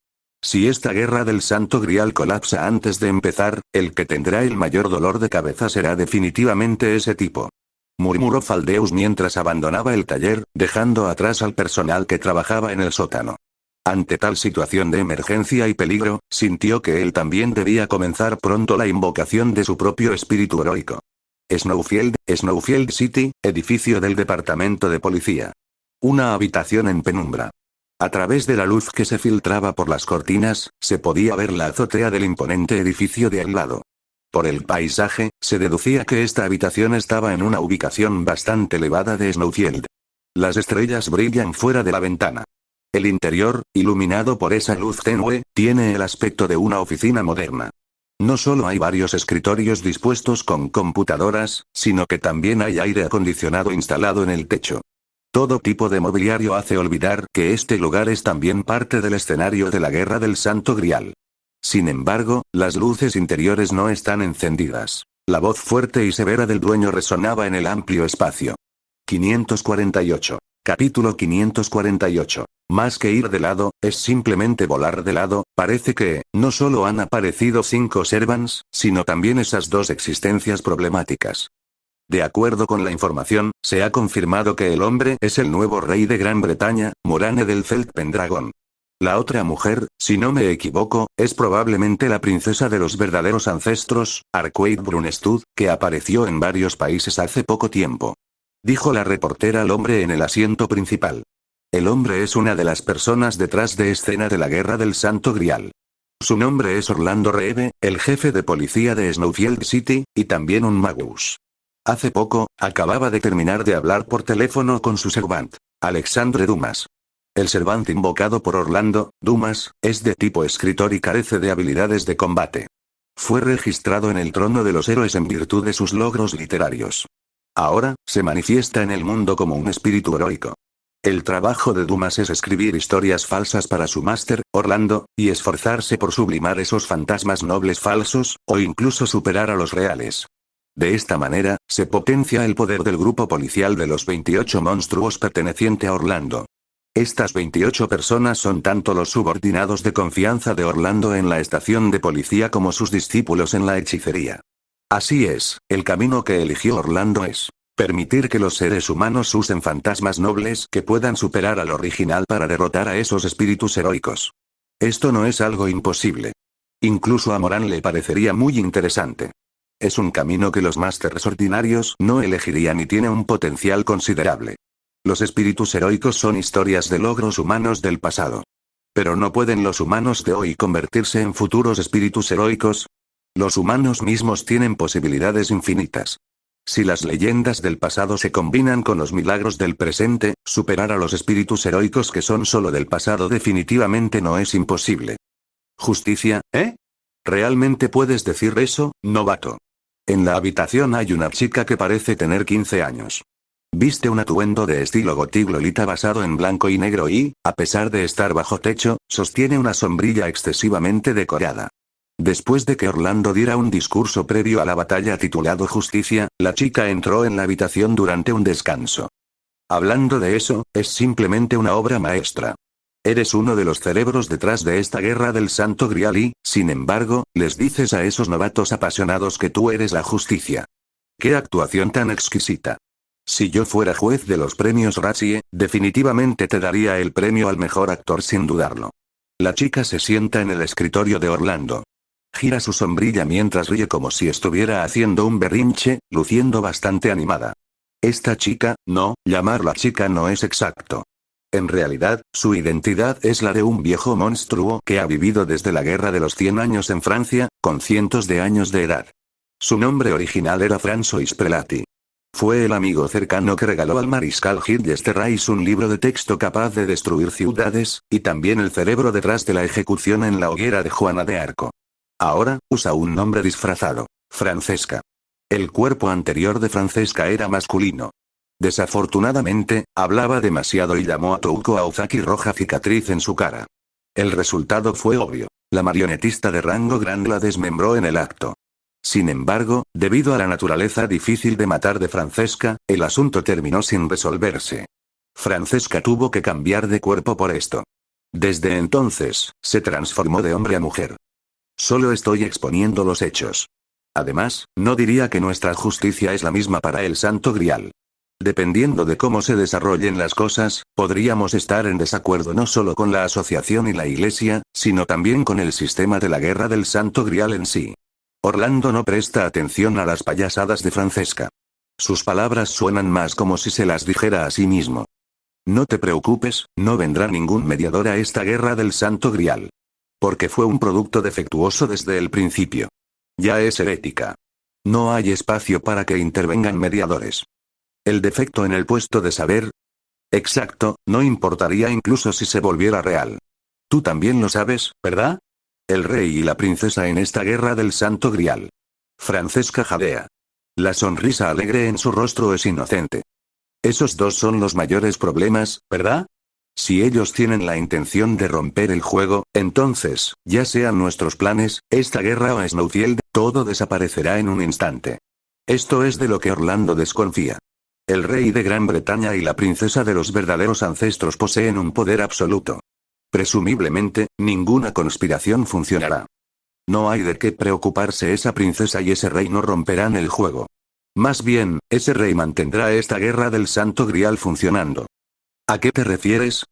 Si esta guerra del Santo Grial colapsa antes de empezar, el que tendrá el mayor dolor de cabeza será definitivamente ese tipo. Murmuró Faldeus mientras abandonaba el taller, dejando atrás al personal que trabajaba en el sótano. Ante tal situación de emergencia y peligro, sintió que él también debía comenzar pronto la invocación de su propio espíritu heroico. Snowfield City, edificio del departamento de policía. Una habitación en penumbra. A través de la luz que se filtraba por las cortinas, se podía ver la azotea del imponente edificio de al lado. Por el paisaje, se deducía que esta habitación estaba en una ubicación bastante elevada de Snowfield. Las estrellas brillan fuera de la ventana. El interior, iluminado por esa luz tenue, tiene el aspecto de una oficina moderna. No solo hay varios escritorios dispuestos con computadoras, sino que también hay aire acondicionado instalado en el techo. Todo tipo de mobiliario hace olvidar que este lugar es también parte del escenario de la Guerra del Santo Grial. Sin embargo, las luces interiores no están encendidas. La voz fuerte y severa del dueño resonaba en el amplio espacio. 548. Capítulo 548. Más que ir de lado, es simplemente volar de lado. Parece que, no solo han aparecido 5 servants, sino también esas dos existencias problemáticas. De acuerdo con la información, se ha confirmado que el hombre es el nuevo rey de Gran Bretaña, Morane del Felt Pendragon. La otra mujer, si no me equivoco, es probablemente la princesa de los verdaderos ancestros, Arquaid Brunestud, que apareció en varios países hace poco tiempo. Dijo la reportera al hombre en el asiento principal. El hombre es una de las personas detrás de escena de la Guerra del Santo Grial. Su nombre es Orlando Reeve, el jefe de policía de Snowfield City, y también un magus. Hace poco, acababa de terminar de hablar por teléfono con su servant, Alexandre Dumas. El servant invocado por Orlando, Dumas, es de tipo escritor y carece de habilidades de combate. Fue registrado en el trono de los héroes en virtud de sus logros literarios. Ahora, se manifiesta en el mundo como un espíritu heroico. El trabajo de Dumas es escribir historias falsas para su máster, Orlando, y esforzarse por sublimar esos fantasmas nobles falsos, o incluso superar a los reales. De esta manera, se potencia el poder del grupo policial de los 28 monstruos perteneciente a Orlando. Estas 28 personas son tanto los subordinados de confianza de Orlando en la estación de policía como sus discípulos en la hechicería. Así es, el camino que eligió Orlando es permitir que los seres humanos usen fantasmas nobles que puedan superar al original para derrotar a esos espíritus heroicos. Esto no es algo imposible. Incluso a Moran le parecería muy interesante. Es un camino que los másters ordinarios no elegirían y tiene un potencial considerable. Los espíritus heroicos son historias de logros humanos del pasado. Pero ¿no pueden los humanos de hoy convertirse en futuros espíritus heroicos? Los humanos mismos tienen posibilidades infinitas. Si las leyendas del pasado se combinan con los milagros del presente, superar a los espíritus heroicos que son solo del pasado definitivamente no es imposible. ¿Justicia, eh? ¿Realmente puedes decir eso, novato? En la habitación hay una chica que parece tener 15 años. Viste un atuendo de estilo gothic lolita basado en blanco y negro y, a pesar de estar bajo techo, sostiene una sombrilla excesivamente decorada. Después de que Orlando diera un discurso previo a la batalla titulado Justicia, la chica entró en la habitación durante un descanso. Hablando de eso, es simplemente una obra maestra. Eres uno de los cerebros detrás de esta guerra del Santo Grial y, sin embargo, les dices a esos novatos apasionados que tú eres la justicia. ¡Qué actuación tan exquisita! Si yo fuera juez de los premios Razzie, definitivamente te daría el premio al mejor actor sin dudarlo. La chica se sienta en el escritorio de Orlando. Gira su sombrilla mientras ríe como si estuviera haciendo un berrinche, luciendo bastante animada. Esta chica, no, llamarla chica no es exacto. En realidad, su identidad es la de un viejo monstruo que ha vivido desde la Guerra de los 100 años en Francia, con cientos de años de edad. Su nombre original era François Prelati. Fue el amigo cercano que regaló al mariscal Gilles d'Esterreis un libro de texto capaz de destruir ciudades, y también el cerebro detrás de la ejecución en la hoguera de Juana de Arco. Ahora, usa un nombre disfrazado: Francesca. El cuerpo anterior de Francesca era masculino. Desafortunadamente, hablaba demasiado y llamó a Touko Aozaki roja cicatriz en su cara. El resultado fue obvio. La marionetista de rango grande la desmembró en el acto. Sin embargo, debido a la naturaleza difícil de matar de Francesca, el asunto terminó sin resolverse. Francesca tuvo que cambiar de cuerpo por esto. Desde entonces, se transformó de hombre a mujer. Solo estoy exponiendo los hechos. Además, no diría que nuestra justicia es la misma para el Santo Grial. Dependiendo de cómo se desarrollen las cosas, podríamos estar en desacuerdo no solo con la asociación y la iglesia, sino también con el sistema de la guerra del Santo Grial en sí. Orlando no presta atención a las payasadas de Francesca. Sus palabras suenan más como si se las dijera a sí mismo. No te preocupes, no vendrá ningún mediador a esta guerra del Santo Grial. Porque fue un producto defectuoso desde el principio. Ya es herética. No hay espacio para que intervengan mediadores. El defecto en el puesto de saber. Exacto, no importaría incluso si se volviera real. Tú también lo sabes, ¿verdad? El rey y la princesa en esta guerra del Santo Grial. Francesca jadea. La sonrisa alegre en su rostro es inocente. Esos dos son los mayores problemas, ¿verdad? Si ellos tienen la intención de romper el juego, entonces, ya sean nuestros planes, esta guerra o Snowfield, todo desaparecerá en un instante. Esto es de lo que Orlando desconfía. El rey de Gran Bretaña y la princesa de los verdaderos ancestros poseen un poder absoluto. Presumiblemente, ninguna conspiración funcionará. No hay de qué preocuparse, esa princesa y ese rey no romperán el juego. Más bien, ese rey mantendrá esta guerra del Santo Grial funcionando. ¿A qué te refieres?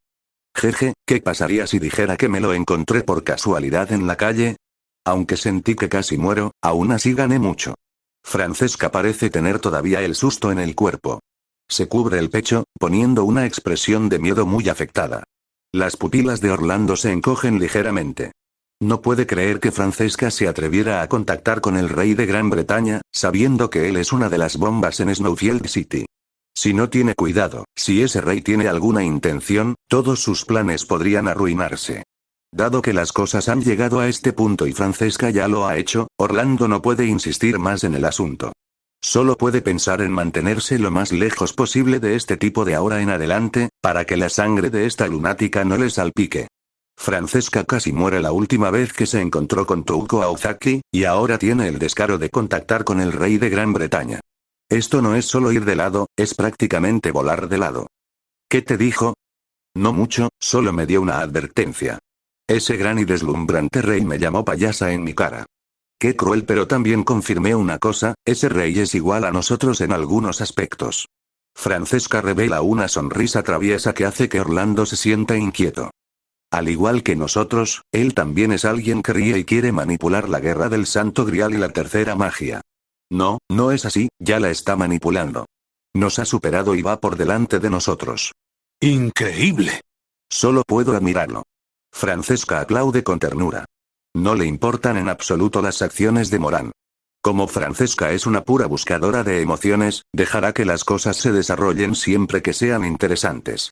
Jeje, ¿qué pasaría si dijera que me lo encontré por casualidad en la calle? Aunque sentí que casi muero, aún así gané mucho. Francesca parece tener todavía el susto en el cuerpo. Se cubre el pecho, poniendo una expresión de miedo muy afectada. Las pupilas de Orlando se encogen ligeramente. No puede creer que Francesca se atreviera a contactar con el rey de Gran Bretaña, sabiendo que él es una de las bombas en Snowfield City. Si no tiene cuidado, si ese rey tiene alguna intención, todos sus planes podrían arruinarse. Dado que las cosas han llegado a este punto y Francesca ya lo ha hecho, Orlando no puede insistir más en el asunto. Solo puede pensar en mantenerse lo más lejos posible de este tipo de ahora en adelante, para que la sangre de esta lunática no le salpique. Francesca casi muere la última vez que se encontró con Touko Aozaki, y ahora tiene el descaro de contactar con el rey de Gran Bretaña. Esto no es solo ir de lado, es prácticamente volar de lado. ¿Qué te dijo? No mucho, solo me dio una advertencia. Ese gran y deslumbrante rey me llamó payasa en mi cara. Qué cruel, pero también confirmé una cosa, ese rey es igual a nosotros en algunos aspectos. Francesca revela una sonrisa traviesa que hace que Orlando se sienta inquieto. Al igual que nosotros, él también es alguien que ríe y quiere manipular la guerra del Santo Grial y la tercera magia. No, no es así, ya la está manipulando. Nos ha superado y va por delante de nosotros. ¡Increíble! Solo puedo admirarlo. Francesca aplaude con ternura. No le importan en absoluto las acciones de Morán. Como Francesca es una pura buscadora de emociones, dejará que las cosas se desarrollen siempre que sean interesantes.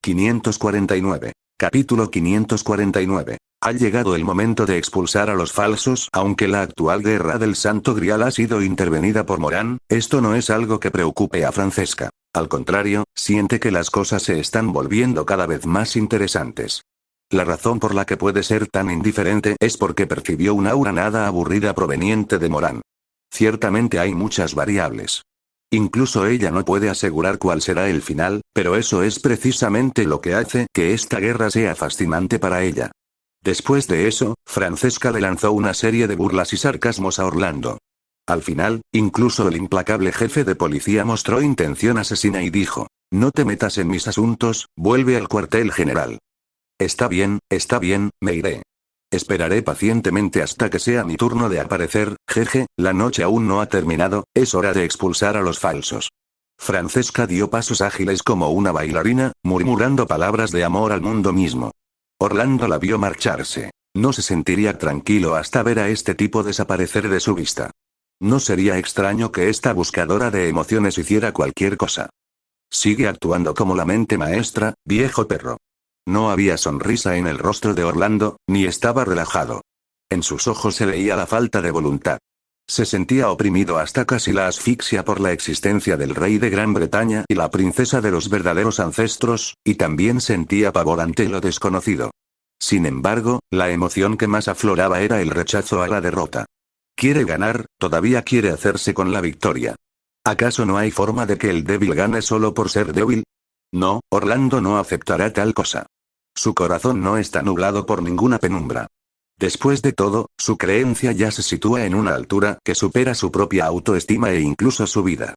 549. Capítulo 549. Ha llegado el momento de expulsar a los falsos. Aunque la actual guerra del Santo Grial ha sido intervenida por Morán, esto no es algo que preocupe a Francesca. Al contrario, siente que las cosas se están volviendo cada vez más interesantes. La razón por la que puede ser tan indiferente es porque percibió un aura nada aburrida proveniente de Morán. Ciertamente hay muchas variables. Incluso ella no puede asegurar cuál será el final, pero eso es precisamente lo que hace que esta guerra sea fascinante para ella. Después de eso, Francesca le lanzó una serie de burlas y sarcasmos a Orlando. Al final, incluso el implacable jefe de policía mostró intención asesina y dijo: «No te metas en mis asuntos, vuelve al cuartel general». Está bien, me iré. Esperaré pacientemente hasta que sea mi turno de aparecer, jeje, la noche aún no ha terminado, es hora de expulsar a los falsos. Francesca dio pasos ágiles como una bailarina, murmurando palabras de amor al mundo mismo. Orlando la vio marcharse. No se sentiría tranquilo hasta ver a este tipo desaparecer de su vista. No sería extraño que esta buscadora de emociones hiciera cualquier cosa. Sigue actuando como la mente maestra, viejo perro. No había sonrisa en el rostro de Orlando, ni estaba relajado. En sus ojos se leía la falta de voluntad. Se sentía oprimido hasta casi la asfixia por la existencia del rey de Gran Bretaña y la princesa de los verdaderos ancestros, y también sentía pavor ante lo desconocido. Sin embargo, la emoción que más afloraba era el rechazo a la derrota. Quiere ganar, todavía quiere hacerse con la victoria. ¿Acaso no hay forma de que el débil gane solo por ser débil? No, Orlando no aceptará tal cosa. Su corazón no está nublado por ninguna penumbra. Después de todo, su creencia ya se sitúa en una altura que supera su propia autoestima e incluso su vida.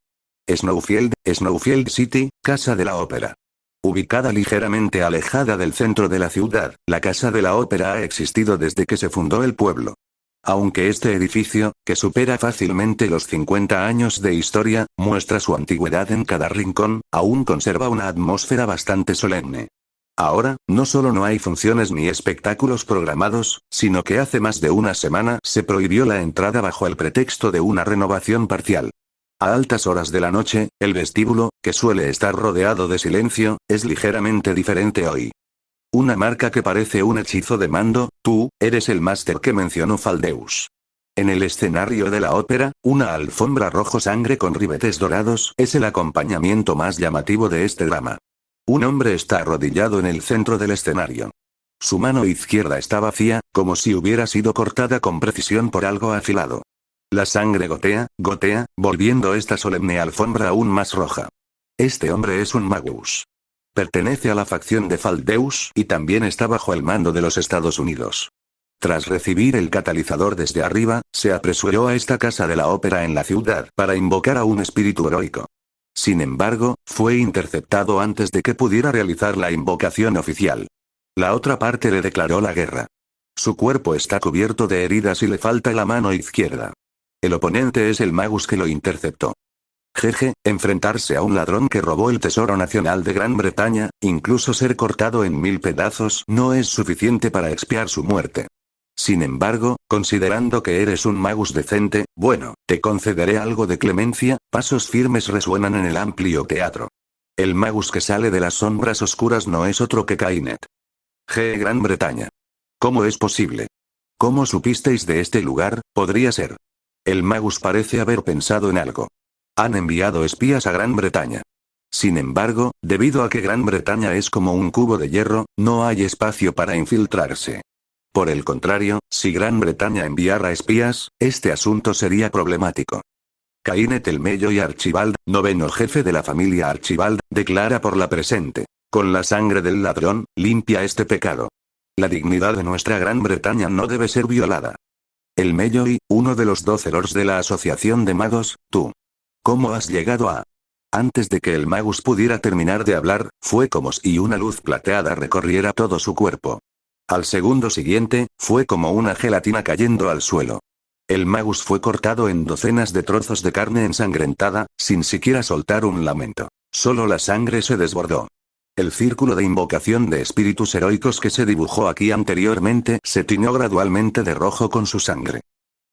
Snowfield City, Casa de la Ópera. Ubicada ligeramente alejada del centro de la ciudad, la Casa de la Ópera ha existido desde que se fundó el pueblo. Aunque este edificio, que supera fácilmente los 50 años de historia, muestra su antigüedad en cada rincón, aún conserva una atmósfera bastante solemne. Ahora, no solo no hay funciones ni espectáculos programados, sino que hace más de una semana se prohibió la entrada bajo el pretexto de una renovación parcial. A altas horas de la noche, el vestíbulo, que suele estar rodeado de silencio, es ligeramente diferente hoy. Una marca que parece un hechizo de mando, tú, eres el máster que mencionó Faldeus. En el escenario de la ópera, una alfombra rojo sangre con ribetes dorados es el acompañamiento más llamativo de este drama. Un hombre está arrodillado en el centro del escenario. Su mano izquierda está vacía, como si hubiera sido cortada con precisión por algo afilado. La sangre gotea, volviendo esta solemne alfombra aún más roja. Este hombre es un magus. Pertenece a la facción de Faldeus y también está bajo el mando de los Estados Unidos. Tras recibir el catalizador desde arriba, se apresuró a esta casa de la ópera en la ciudad para invocar a un espíritu heroico. Sin embargo, fue interceptado antes de que pudiera realizar la invocación oficial. La otra parte le declaró la guerra. Su cuerpo está cubierto de heridas y le falta la mano izquierda. El oponente es el magus que lo interceptó. Jeje, enfrentarse a un ladrón que robó el tesoro nacional de Gran Bretaña, incluso ser cortado en 1000 pedazos, no es suficiente para expiar su muerte. Sin embargo, considerando que eres un magus decente, bueno, te concederé algo de clemencia. Pasos firmes resuenan en el amplio teatro. El magus que sale de las sombras oscuras no es otro que Kainet. Gran Bretaña. ¿Cómo es posible? ¿Cómo supisteis de este lugar? Podría ser. El magus parece haber pensado en algo. Han enviado espías a Gran Bretaña. Sin embargo, debido a que Gran Bretaña es como un cubo de hierro, no hay espacio para infiltrarse. Por el contrario, si Gran Bretaña enviara espías, este asunto sería problemático. Kainet el Mello y Archibald, noveno jefe de la familia Archibald, declara por la presente. Con la sangre del ladrón, limpia este pecado. La dignidad de nuestra Gran Bretaña no debe ser violada. El Malloy, uno de los 12 lords de la Asociación de Magos, tú. ¿Cómo has llegado a...? Antes de que el Magus pudiera terminar de hablar, fue como si una luz plateada recorriera todo su cuerpo. Al segundo siguiente, fue como una gelatina cayendo al suelo. El Magus fue cortado en docenas de trozos de carne ensangrentada, sin siquiera soltar un lamento. Solo la sangre se desbordó. El círculo de invocación de espíritus heroicos que se dibujó aquí anteriormente se tiñó gradualmente de rojo con su sangre.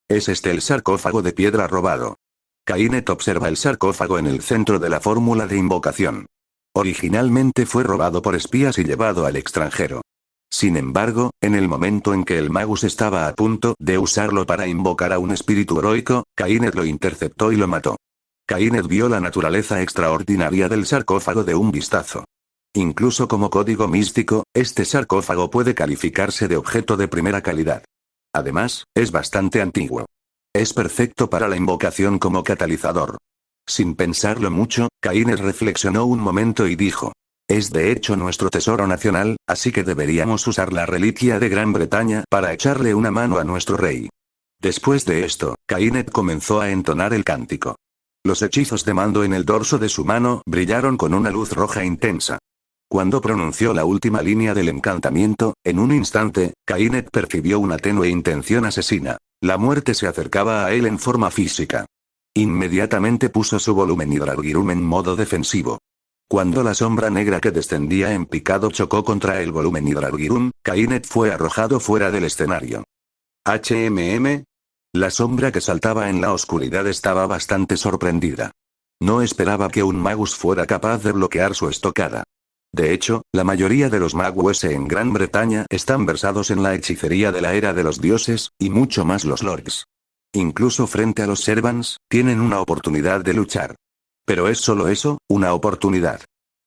¿Es este el sarcófago de piedra robado? Kainet observa el sarcófago en el centro de la fórmula de invocación. Originalmente fue robado por espías y llevado al extranjero. Sin embargo, en el momento en que el Magus estaba a punto de usarlo para invocar a un espíritu heroico, Kainet lo interceptó y lo mató. Kainet vio la naturaleza extraordinaria del sarcófago de un vistazo. Incluso como código místico, este sarcófago puede calificarse de objeto de primera calidad. Además, es bastante antiguo. Es perfecto para la invocación como catalizador. Sin pensarlo mucho, Kainet reflexionó un momento y dijo: es de hecho nuestro tesoro nacional, así que deberíamos usar la reliquia de Gran Bretaña para echarle una mano a nuestro rey. Después de esto, Kainet comenzó a entonar el cántico. Los hechizos de mando en el dorso de su mano brillaron con una luz roja intensa. Cuando pronunció la última línea del encantamiento, en un instante, Kainet percibió una tenue intención asesina. La muerte se acercaba a él en forma física. Inmediatamente puso su volumen Hidrargirum en modo defensivo. Cuando la sombra negra que descendía en picado chocó contra el volumen Hidrargirum, Kainet fue arrojado fuera del escenario. La sombra que saltaba en la oscuridad estaba bastante sorprendida. No esperaba que un Magus fuera capaz de bloquear su estocada. De hecho, la mayoría de los Magus en Gran Bretaña están versados en la hechicería de la era de los dioses, y mucho más los lords. Incluso frente a los servants, tienen una oportunidad de luchar. Pero es solo eso, una oportunidad.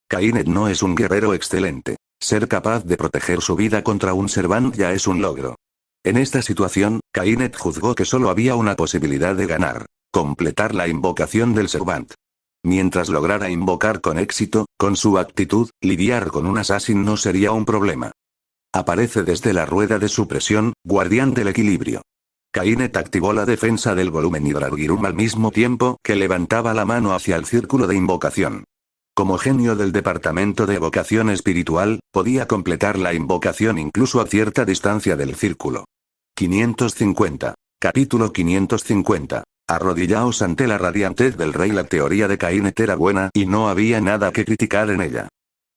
Kainet no es un guerrero excelente. Ser capaz de proteger su vida contra un servant ya es un logro. En esta situación, Kainet juzgó que solo había una posibilidad de ganar: completar la invocación del servant. Mientras lograra invocar con éxito, con su actitud, lidiar con un assassin no sería un problema. Aparece desde la rueda de supresión, guardián del equilibrio. Kainet activó la defensa del volumen Hidrargirum al mismo tiempo que levantaba la mano hacia el círculo de invocación. Como genio del departamento de evocación espiritual, podía completar la invocación incluso a cierta distancia del círculo. 550. Capítulo 550. Arrodillaos ante la radiantez del rey. La teoría de Kainet era buena y no había nada que criticar en ella.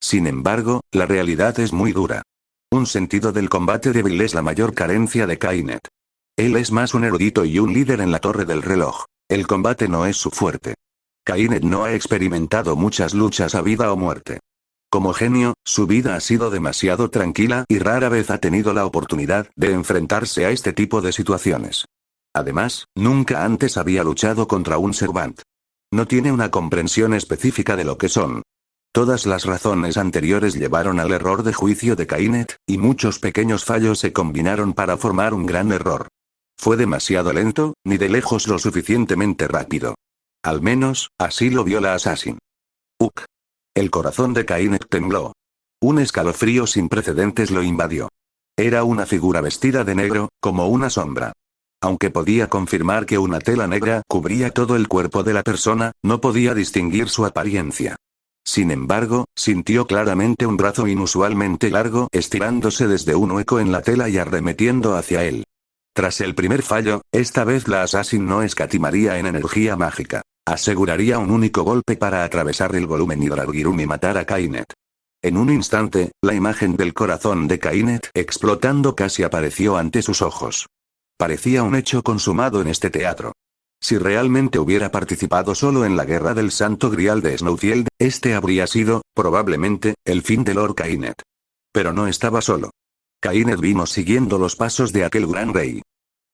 Sin embargo, la realidad es muy dura. Un sentido del combate débil es la mayor carencia de Kainet. Él es más un erudito y un líder en la torre del reloj. El combate no es su fuerte. Kainet no ha experimentado muchas luchas a vida o muerte. Como genio, su vida ha sido demasiado tranquila y rara vez ha tenido la oportunidad de enfrentarse a este tipo de situaciones. Además, nunca antes había luchado contra un servant. No tiene una comprensión específica de lo que son. Todas las razones anteriores llevaron al error de juicio de Kainet, y muchos pequeños fallos se combinaron para formar un gran error. Fue demasiado lento, ni de lejos lo suficientemente rápido. Al menos, así lo vio la assassin. Uk. El corazón de Kainet tembló. Un escalofrío sin precedentes lo invadió. Era una figura vestida de negro, como una sombra. Aunque podía confirmar que una tela negra cubría todo el cuerpo de la persona, no podía distinguir su apariencia. Sin embargo, sintió claramente un brazo inusualmente largo estirándose desde un hueco en la tela y arremetiendo hacia él. Tras el primer fallo, esta vez la assassin no escatimaría en energía mágica. Aseguraría un único golpe para atravesar el volumen Hidrargirum y matar a Kainet. En un instante, la imagen del corazón de Kainet explotando casi apareció ante sus ojos. Parecía un hecho consumado en este teatro. Si realmente hubiera participado solo en la guerra del Santo Grial de Snowfield, este habría sido, probablemente, el fin de Lord Kainet. Pero no estaba solo. Kainet vino siguiendo los pasos de aquel gran rey.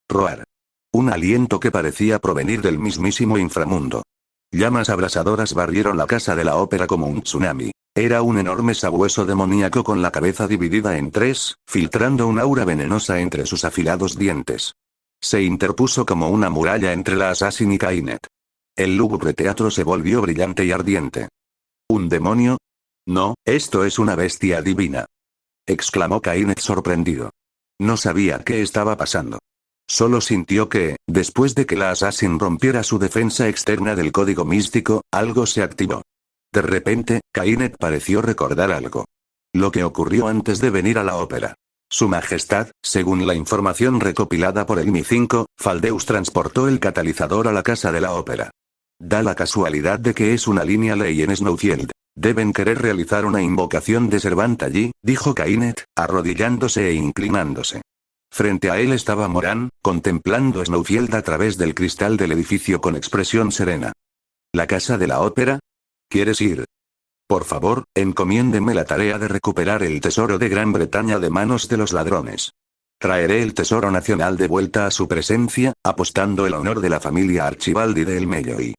Roar. Un aliento que parecía provenir del mismísimo inframundo. Llamas abrasadoras barrieron la casa de la ópera como un tsunami. Era un enorme sabueso demoníaco con la cabeza dividida en tres, filtrando un aura venenosa entre sus afilados dientes. Se interpuso como una muralla entre la assassin y Kainet. El lúgubre teatro se volvió brillante y ardiente. ¿Un demonio? No, esto es una bestia divina. Exclamó Kainet sorprendido. No sabía qué estaba pasando. Solo sintió que, después de que la Assassin rompiera su defensa externa del código místico, algo se activó. De repente, Kainet pareció recordar algo. Lo que ocurrió antes de venir a la ópera. Su Majestad, según la información recopilada por el Mi-5, Faldeus transportó el catalizador a la casa de la ópera. Da la casualidad de que es una línea ley en Snowfield. Deben querer realizar una invocación de Servant allí, dijo Kainet, arrodillándose e inclinándose. Frente a él estaba Moran, contemplando Snowfield a través del cristal del edificio con expresión serena. ¿La casa de la ópera? ¿Quieres ir? Por favor, encomiéndeme la tarea de recuperar el tesoro de Gran Bretaña de manos de los ladrones. Traeré el tesoro nacional de vuelta a su presencia, apostando el honor de la familia Archibaldi de El Melloy.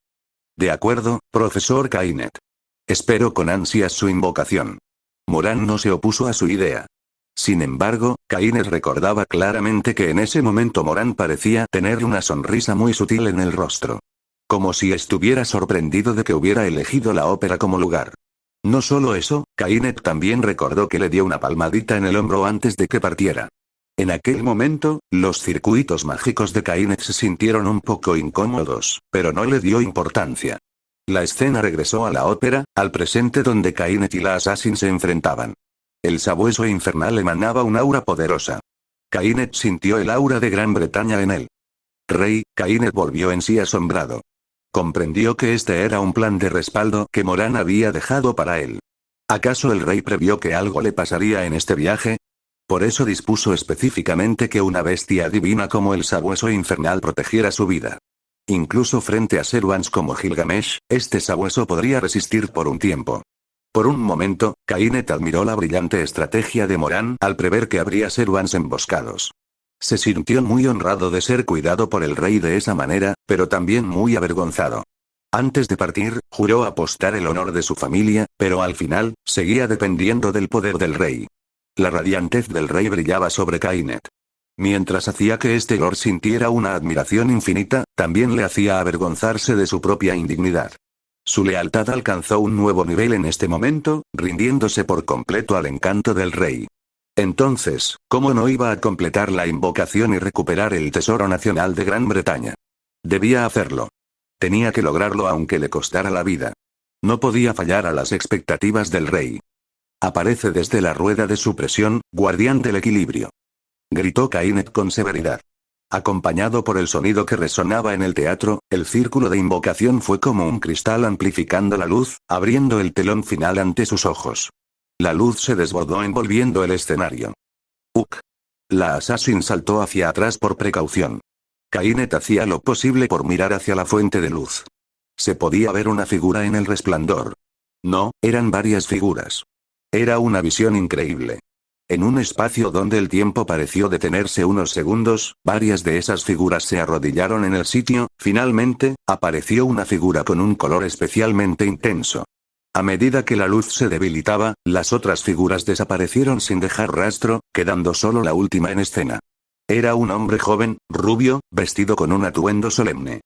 De acuerdo, profesor Kainet. Espero con ansias su invocación. Moran no se opuso a su idea. Sin embargo, Kainet recordaba claramente que en ese momento Moran parecía tener una sonrisa muy sutil en el rostro. Como si estuviera sorprendido de que hubiera elegido la ópera como lugar. No solo eso, Kainet también recordó que le dio una palmadita en el hombro antes de que partiera. En aquel momento, los circuitos mágicos de Kainet se sintieron un poco incómodos, pero no le dio importancia. La escena regresó a la ópera, al presente donde Kainet y la Assassin se enfrentaban. El sabueso infernal emanaba un aura poderosa. Kainet sintió el aura de Gran Bretaña en él. Rey, Kainet volvió en sí asombrado. Comprendió que este era un plan de respaldo que Moran había dejado para él. ¿Acaso el rey previó que algo le pasaría en este viaje? Por eso dispuso específicamente que una bestia divina como el sabueso infernal protegiera su vida. Incluso frente a Servants como Gilgamesh, este sabueso podría resistir por un tiempo. Por un momento, Kainet admiró la brillante estrategia de Moran al prever que habría Servants emboscados. Se sintió muy honrado de ser cuidado por el rey de esa manera, pero también muy avergonzado. Antes de partir, juró apostar el honor de su familia, pero al final, seguía dependiendo del poder del rey. La radiantez del rey brillaba sobre Kainet. Mientras hacía que este lord sintiera una admiración infinita, también le hacía avergonzarse de su propia indignidad. Su lealtad alcanzó un nuevo nivel en este momento, rindiéndose por completo al encanto del rey. Entonces, ¿cómo no iba a completar la invocación y recuperar el tesoro nacional de Gran Bretaña? Debía hacerlo. Tenía que lograrlo aunque le costara la vida. No podía fallar a las expectativas del rey. Aparece desde la rueda de supresión, guardián del equilibrio. Gritó Kainet con severidad. Acompañado por el sonido que resonaba en el teatro, el círculo de invocación fue como un cristal amplificando la luz, abriendo el telón final ante sus ojos. La luz se desbordó envolviendo el escenario. ¡Uk! La Assassin saltó hacia atrás por precaución. Kainet hacía lo posible por mirar hacia la fuente de luz. Se podía ver una figura en el resplandor. No, eran varias figuras. Era una visión increíble. En un espacio donde el tiempo pareció detenerse unos segundos, varias de esas figuras se arrodillaron en el sitio. Finalmente, apareció una figura con un color especialmente intenso. A medida que la luz se debilitaba, las otras figuras desaparecieron sin dejar rastro, quedando solo la última en escena. Era un hombre joven, rubio, vestido con un atuendo solemne.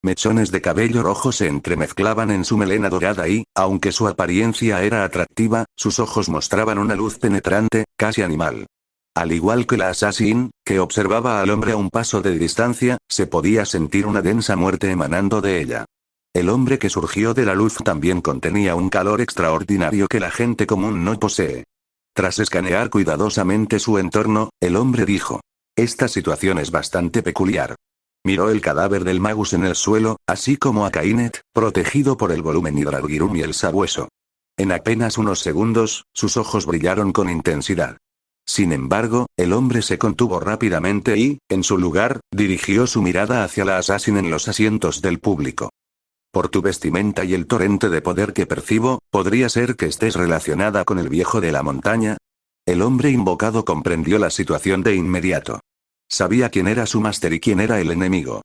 Mechones de cabello rojo se entremezclaban en su melena dorada y, aunque su apariencia era atractiva, sus ojos mostraban una luz penetrante, casi animal. Al igual que la Assassin, que observaba al hombre a un paso de distancia, se podía sentir una densa muerte emanando de ella. El hombre que surgió de la luz también contenía un calor extraordinario que la gente común no posee. Tras escanear cuidadosamente su entorno, el hombre dijo: «Esta situación es bastante peculiar». Miró el cadáver del Magus en el suelo, así como a Kainet, protegido por el volumen Hydrargyrum y el sabueso. En apenas unos segundos, sus ojos brillaron con intensidad. Sin embargo, el hombre se contuvo rápidamente y, en su lugar, dirigió su mirada hacia la Assassin en los asientos del público. Por tu vestimenta y el torrente de poder que percibo, ¿podría ser que estés relacionada con el viejo de la montaña? El hombre invocado comprendió la situación de inmediato. Sabía quién era su máster y quién era el enemigo.